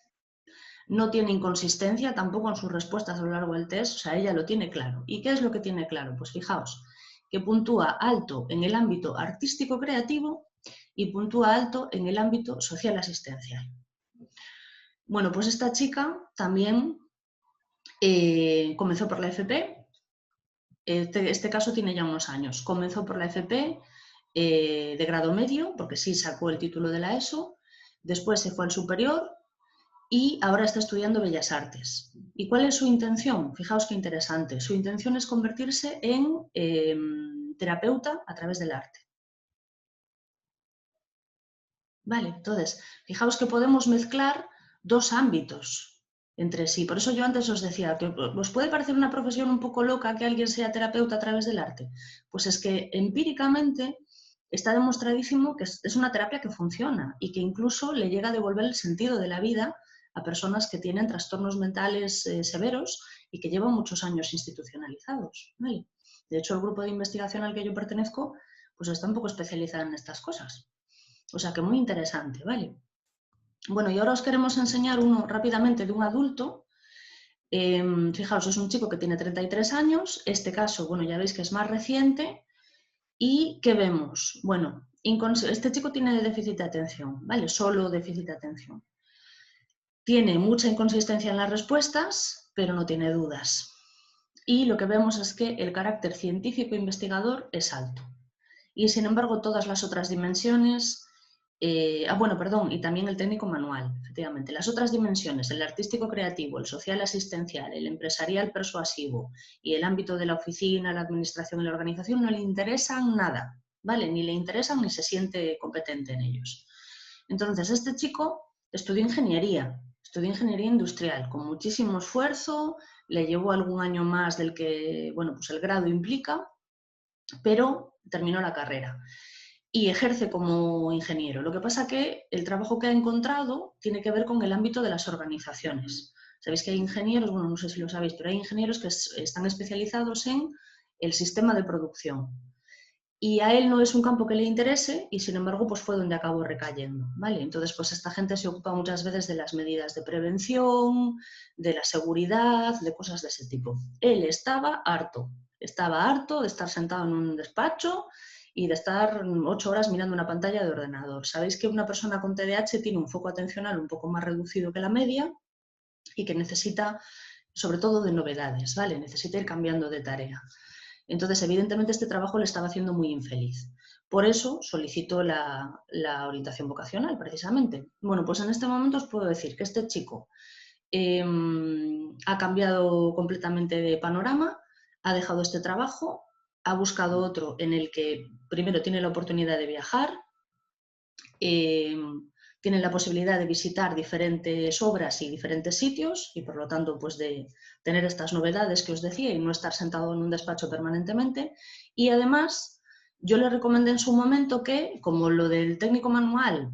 No tiene inconsistencia tampoco en sus respuestas a lo largo del test, o sea, ella lo tiene claro. ¿Y qué es lo que tiene claro? Pues fijaos, que puntúa alto en el ámbito artístico-creativo y puntúa alto en el ámbito social-asistencial. Bueno, pues esta chica también comenzó por la FP. Este caso tiene ya unos años. Comenzó por la FP de grado medio, porque sí sacó el título de la ESO, después se fue al superior y ahora está estudiando Bellas Artes. ¿Y cuál es su intención? Fijaos qué interesante. Su intención es convertirse en terapeuta a través del arte. Vale, entonces, fijaos que podemos mezclar dos ámbitos entre sí. Por eso yo antes os decía que os puede parecer una profesión un poco loca que alguien sea terapeuta a través del arte. Pues es que empíricamente está demostradísimo que es una terapia que funciona y que incluso le llega a devolver el sentido de la vida a personas que tienen trastornos mentales severos y que llevan muchos años institucionalizados. ¿Vale? De hecho, el grupo de investigación al que yo pertenezco pues está un poco especializado en estas cosas. O sea que muy interesante, ¿vale? Bueno, y ahora os queremos enseñar uno rápidamente de un adulto. Fijaos, es un chico que tiene 33 años. Este caso, bueno, ya veis que es más reciente. ¿Y qué vemos? Bueno, este chico tiene déficit de atención, ¿vale? Solo déficit de atención. Tiene mucha inconsistencia en las respuestas, pero no tiene dudas. Y lo que vemos es que el carácter científico investigador es alto. Y sin embargo, todas las otras dimensiones... y también el técnico manual, efectivamente. Las otras dimensiones, el artístico creativo, el social asistencial, el empresarial persuasivo y el ámbito de la oficina, la administración y la organización no le interesan nada, ¿vale? Ni le interesan ni se siente competente en ellos. Entonces, este chico estudió ingeniería industrial, con muchísimo esfuerzo, le llevó algún año más del que, bueno, pues el grado implica, pero terminó la carrera. Y ejerce como ingeniero. Lo que pasa que el trabajo que ha encontrado tiene que ver con el ámbito de las organizaciones. Sabéis que hay ingenieros, bueno, no sé si lo sabéis, pero hay ingenieros que están especializados en el sistema de producción. Y a él no es un campo que le interese y, sin embargo, pues fue donde acabó recayendo, ¿vale? Entonces, pues esta gente se ocupa muchas veces de las medidas de prevención, de la seguridad, de cosas de ese tipo. Él estaba harto de estar sentado en un despacho y de estar 8 horas mirando una pantalla de ordenador. Sabéis que una persona con TDAH tiene un foco atencional un poco más reducido que la media y que necesita, sobre todo, de novedades, ¿vale? Necesita ir cambiando de tarea. Entonces, evidentemente, este trabajo le estaba haciendo muy infeliz. Por eso solicitó la orientación vocacional, precisamente. Bueno, pues en este momento os puedo decir que este chico ha cambiado completamente de panorama, ha dejado este trabajo, ha buscado otro en el que primero tiene la oportunidad de viajar, tienen la posibilidad de visitar diferentes obras y diferentes sitios y por lo tanto pues de tener estas novedades que os decía y no estar sentado en un despacho permanentemente. Y además yo le recomendé en su momento que, como lo del técnico manual,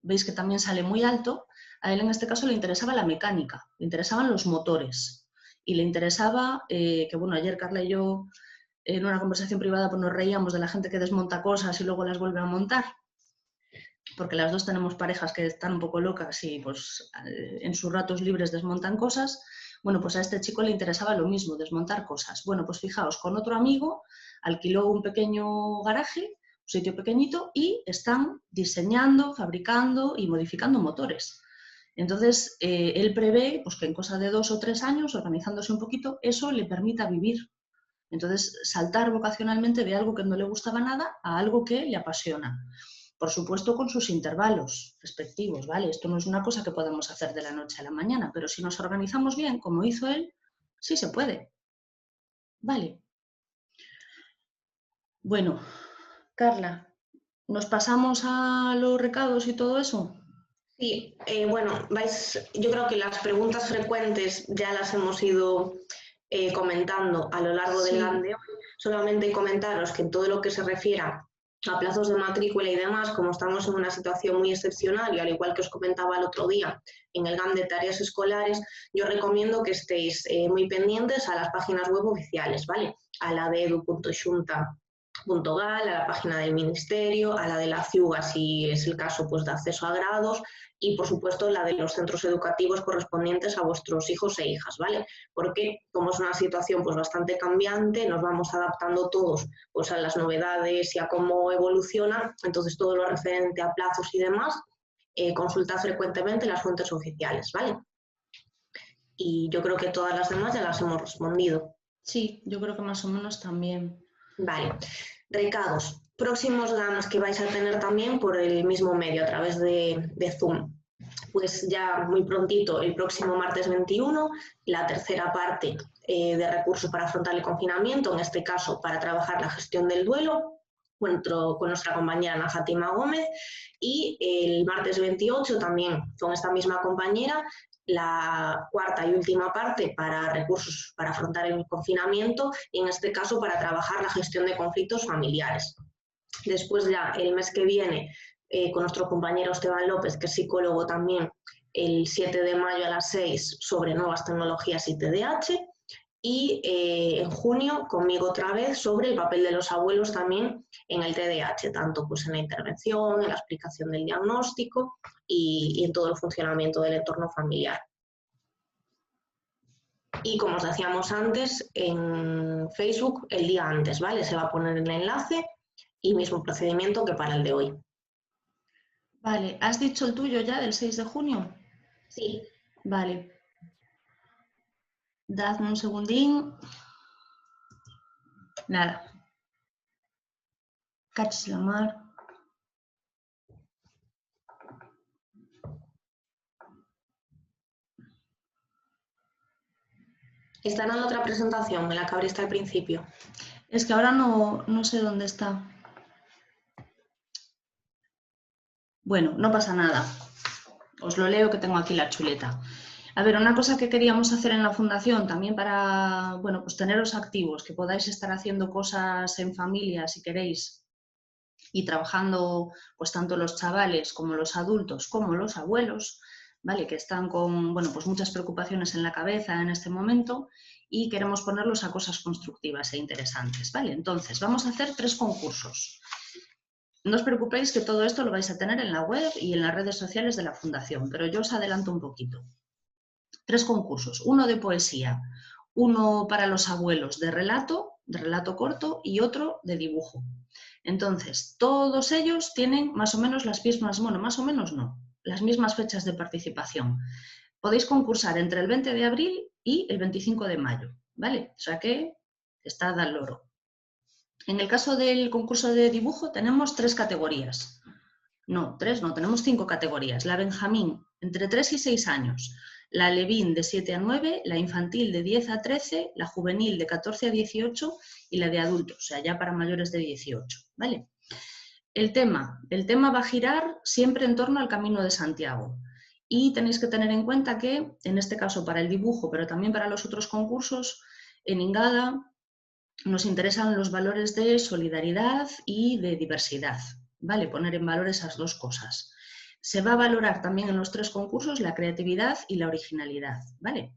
veis que también sale muy alto, a él en este caso le interesaba la mecánica, le interesaban los motores y le interesaba, que bueno, ayer Carla y yo en una conversación privada pues nos reíamos de la gente que desmonta cosas y luego las vuelve a montar, porque las dos tenemos parejas que están un poco locas y pues en sus ratos libres desmontan cosas. Bueno, pues a este chico le interesaba lo mismo, desmontar cosas. Bueno, pues fijaos, con otro amigo alquiló un pequeño garaje, un sitio pequeñito, y están diseñando, fabricando y modificando motores. Entonces, él prevé pues, que en cosa de 2 o 3 años, organizándose un poquito, eso le permita vivir. Entonces, saltar vocacionalmente de algo que no le gustaba nada a algo que le apasiona. Por supuesto, con sus intervalos respectivos, ¿vale? Esto no es una cosa que podamos hacer de la noche a la mañana, pero si nos organizamos bien, como hizo él, sí se puede. Vale. Bueno, Carla, ¿nos pasamos a los recados y todo eso? Sí, bueno, yo creo que las preguntas frecuentes ya las hemos ido comentando a lo largo del GAN de hoy. Solamente comentaros que en todo lo que se refiera a plazos de matrícula y demás, como estamos en una situación muy excepcional y al igual que os comentaba el otro día en el GAN de tareas escolares, yo recomiendo que estéis muy pendientes a las páginas web oficiales, ¿vale? A la de edu.xunta.gal, a la página del Ministerio, a la de la CIUGA si es el caso pues, de acceso a grados y por supuesto la de los centros educativos correspondientes a vuestros hijos e hijas, ¿vale? Porque como es una situación pues, bastante cambiante, nos vamos adaptando todos pues, a las novedades y a cómo evolucionan, entonces todo lo referente a plazos y demás, consultad frecuentemente las fuentes oficiales, ¿vale? Y yo creo que todas las demás ya las hemos respondido. Sí, yo creo que más o menos también. Vale, recados. Próximos GANs que vais a tener también por el mismo medio, a través de Zoom. Pues ya muy prontito, el próximo martes 21, la tercera parte de recursos para afrontar el confinamiento, en este caso para trabajar la gestión del duelo, con nuestra compañera Ana Fátima Gómez, y el martes 28 también con esta misma compañera, la cuarta y última parte para recursos para afrontar el confinamiento y en este caso para trabajar la gestión de conflictos familiares. Después ya el mes que viene con nuestro compañero Esteban López, que es psicólogo también, el 7 de mayo a las 6 sobre nuevas tecnologías y TDAH y en junio conmigo otra vez sobre el papel de los abuelos también en el TDAH, tanto pues en la intervención, en la explicación del diagnóstico y en todo el funcionamiento del entorno familiar. Y como os decíamos antes, en Facebook el día antes, ¿vale? Se va a poner el enlace y mismo procedimiento que para el de hoy. Vale, ¿has dicho el tuyo ya del 6 de junio? Sí. Vale. Dadme un segundín. Nada. Cachis la mar. Está en la otra presentación, en la que abriste al principio. Es que ahora no sé dónde está. Bueno, no pasa nada. Os lo leo que tengo aquí la chuleta. A ver, una cosa que queríamos hacer en la fundación también para, bueno, pues teneros activos, que podáis estar haciendo cosas en familia si queréis y trabajando pues tanto los chavales como los adultos como los abuelos, ¿vale? Que están con, bueno, pues muchas preocupaciones en la cabeza en este momento y queremos ponerlos a cosas constructivas e interesantes, ¿vale? Entonces, vamos a hacer 3 concursos. No os preocupéis que todo esto lo vais a tener en la web y en las redes sociales de la Fundación, pero yo os adelanto un poquito. 3 concursos, uno de poesía, uno para los abuelos de relato corto y otro de dibujo. Entonces, todos ellos tienen más o menos las mismas, bueno, más o menos no, las mismas fechas de participación. Podéis concursar entre el 20 de abril y el 25 de mayo, ¿vale? O sea que está al loro. En el caso del concurso de dibujo tenemos 3 categorías. No, 3 no, tenemos 5 categorías. La Benjamín, entre 3 y 6 años. La Levín, de 7 a 9. La infantil, de 10 a 13. La juvenil, de 14 a 18. Y la de adultos, o sea, ya para mayores de 18. ¿Vale? El tema va a girar siempre en torno al Camino de Santiago. Y tenéis que tener en cuenta que, en este caso para el dibujo, pero también para los otros concursos, en Ingada nos interesan los valores de solidaridad y de diversidad, ¿vale? Poner en valor esas dos cosas. Se va a valorar también en los 3 concursos la creatividad y la originalidad, ¿vale?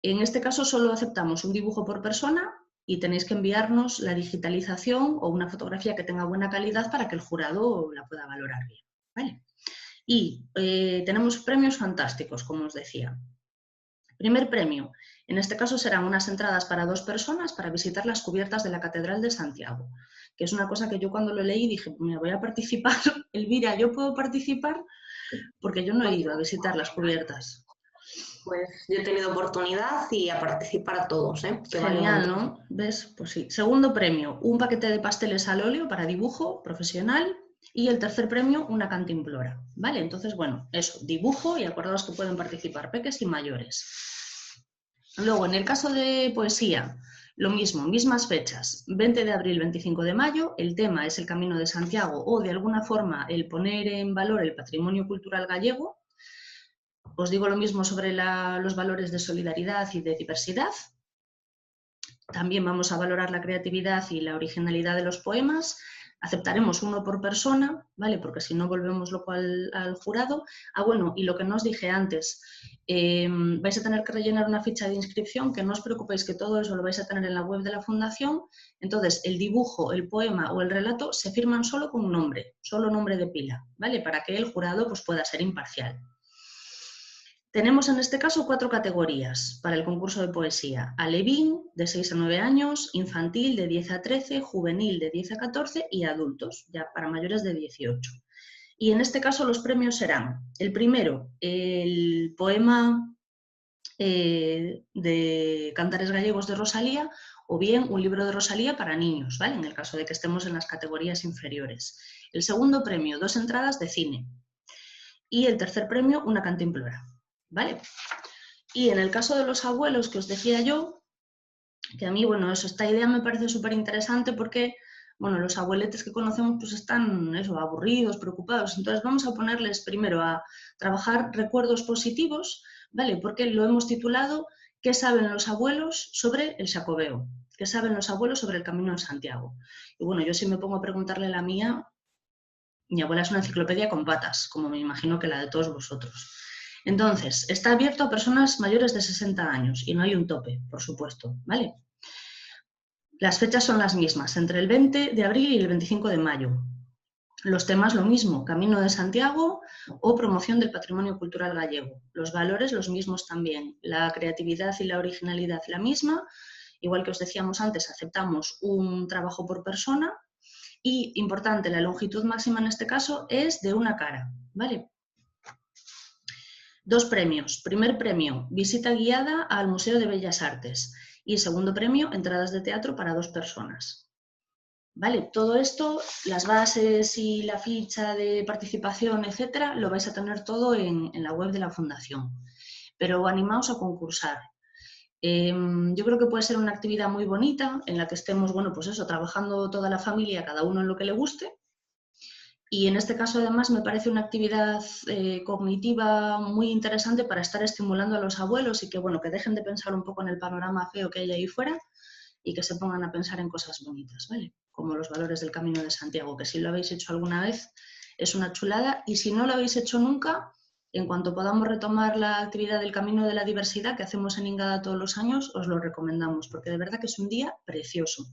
En este caso solo aceptamos un dibujo por persona y tenéis que enviarnos la digitalización o una fotografía que tenga buena calidad para que el jurado la pueda valorar bien, ¿vale? Y tenemos premios fantásticos, como os decía. Primer premio, en este caso serán unas entradas para 2 personas para visitar las cubiertas de la Catedral de Santiago, que es una cosa que yo cuando lo leí dije, me voy a participar. Elvira, ¿yo puedo participar? Porque yo no he ido a visitar las cubiertas. Pues yo he tenido oportunidad y a participar a todos, ¿eh? Que vale un Genial, montón. ¿no? ¿Ves? Pues sí. Segundo premio, un paquete de pasteles al óleo para dibujo profesional. Y el tercer premio, una cantimplora, ¿vale? Entonces, bueno, eso, dibujo y acordaos que pueden participar peques y mayores. Luego, en el caso de poesía, lo mismo, mismas fechas, 20 de abril, 25 de mayo, el tema es el Camino de Santiago o de alguna forma el poner en valor el patrimonio cultural gallego. Os digo lo mismo sobre los valores de solidaridad y de diversidad. También vamos a valorar la creatividad y la originalidad de los poemas. Aceptaremos uno por persona, ¿vale? Porque si no volvemos loco al jurado. Bueno, y lo que no os dije antes, vais a tener que rellenar una ficha de inscripción, que no os preocupéis que todo eso lo vais a tener en la web de la fundación. Entonces, el dibujo, el poema o el relato se firman solo con un nombre, solo nombre de pila, ¿vale? Para que el jurado pues, pueda ser imparcial. Tenemos en este caso 4 categorías para el concurso de poesía. Alevín, de 6 a 9 años, infantil, de 10 a 13, juvenil, de 10 a 14 y adultos, ya para mayores de 18. Y en este caso los premios serán, el primero, el poema de Cantares Gallegos de Rosalía, o bien un libro de Rosalía para niños, ¿vale? En el caso de que estemos en las categorías inferiores. El segundo premio, 2 entradas de cine. Y el tercer premio, una cantimplora. ¿Vale? Y en el caso de los abuelos, que os decía yo, que a mí, bueno, esta idea me parece súper interesante porque, bueno, los abueletes que conocemos pues están, aburridos, preocupados. Entonces vamos a ponerles primero a trabajar recuerdos positivos, ¿vale? Porque lo hemos titulado ¿Qué saben los abuelos sobre el Xacobeo? ¿Qué saben los abuelos sobre el Camino de Santiago? Y bueno, yo si me pongo a preguntarle a la mía, mi abuela es una enciclopedia con patas, como me imagino que la de todos vosotros. Entonces, está abierto a personas mayores de 60 años y no hay un tope, por supuesto, ¿vale? Las fechas son las mismas, entre el 20 de abril y el 25 de mayo. Los temas lo mismo, Camino de Santiago o promoción del patrimonio cultural gallego. Los valores los mismos también, la creatividad y la originalidad la misma. Igual que os decíamos antes, aceptamos un trabajo por persona y, importante, la longitud máxima en este caso es de una cara, ¿vale? 2 premios. Primer premio, visita guiada al Museo de Bellas Artes. Y segundo premio, entradas de teatro para 2 personas. ¿Vale? Todo esto, las bases y la ficha de participación, etcétera, lo vais a tener todo en la web de la Fundación. Pero animaos a concursar. Yo creo que puede ser una actividad muy bonita en la que estemos, bueno, pues eso, trabajando toda la familia, cada uno en lo que le guste. Y en este caso, además, me parece una actividad cognitiva muy interesante para estar estimulando a los abuelos y que, bueno, que dejen de pensar un poco en el panorama feo que hay ahí fuera y que se pongan a pensar en cosas bonitas, ¿vale? Como los valores del Camino de Santiago, que si lo habéis hecho alguna vez es una chulada y si no lo habéis hecho nunca, en cuanto podamos retomar la actividad del Camino de la Diversidad que hacemos en Ingada todos los años, os lo recomendamos, porque de verdad que es un día precioso,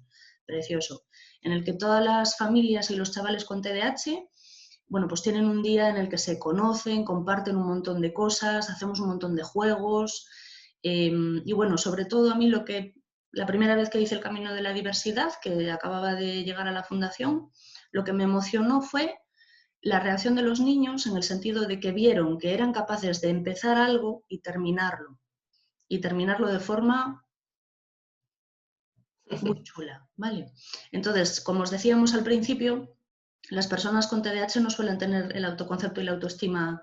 precioso, en el que todas las familias y los chavales con TDAH, bueno, pues tienen un día en el que se conocen, comparten un montón de cosas, hacemos un montón de juegos y bueno, sobre todo a mí la primera vez que hice el Camino de la Diversidad, que acababa de llegar a la fundación, lo que me emocionó fue la reacción de los niños en el sentido de que vieron que eran capaces de empezar algo y terminarlo de forma muy chula, ¿vale? Entonces, como os decíamos al principio, las personas con TDAH no suelen tener el autoconcepto y la autoestima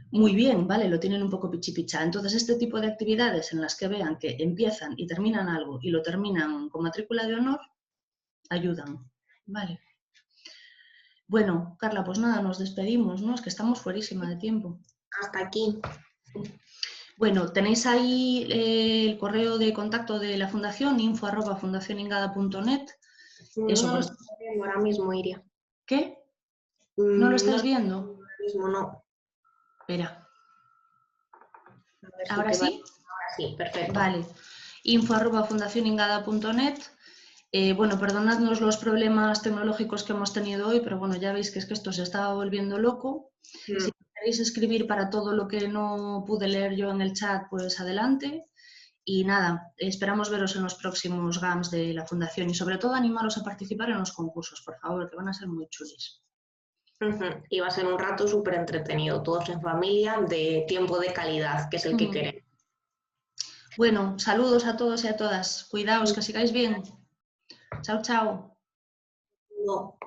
muy bien, ¿vale? Lo tienen un poco pichipichá. Entonces, este tipo de actividades en las que vean que empiezan y terminan algo y lo terminan con matrícula de honor, ayudan, ¿vale? Bueno, Carla, pues nada, nos despedimos, ¿no? Es que estamos fuerísima de tiempo. Hasta aquí. Bueno, tenéis ahí el correo de contacto de la fundación, info@fundacioningada.net. Eso, No lo estoy viendo ahora mismo, Iria. ¿qué? ¿No lo estáis No, viendo? ahora mismo no. Espera. A ver si ¿Ahora te va. sí? Ahora sí, perfecto. Vale. info@fundacioningada.net. Bueno, perdonadnos los problemas tecnológicos que hemos tenido hoy, pero bueno, ya veis que es que esto se estaba volviendo loco. Si queréis escribir para todo lo que no pude leer yo en el chat, pues adelante. Y nada, esperamos veros en los próximos GAMS de la Fundación y sobre todo animaros a participar en los concursos, por favor, que van a ser muy chulis. Y va a ser un rato súper entretenido, todos en familia, de tiempo de calidad, que es el que queremos. Bueno, saludos a todos y a todas. Cuidaos, que sigáis bien. Chao, chao. No.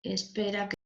Espera que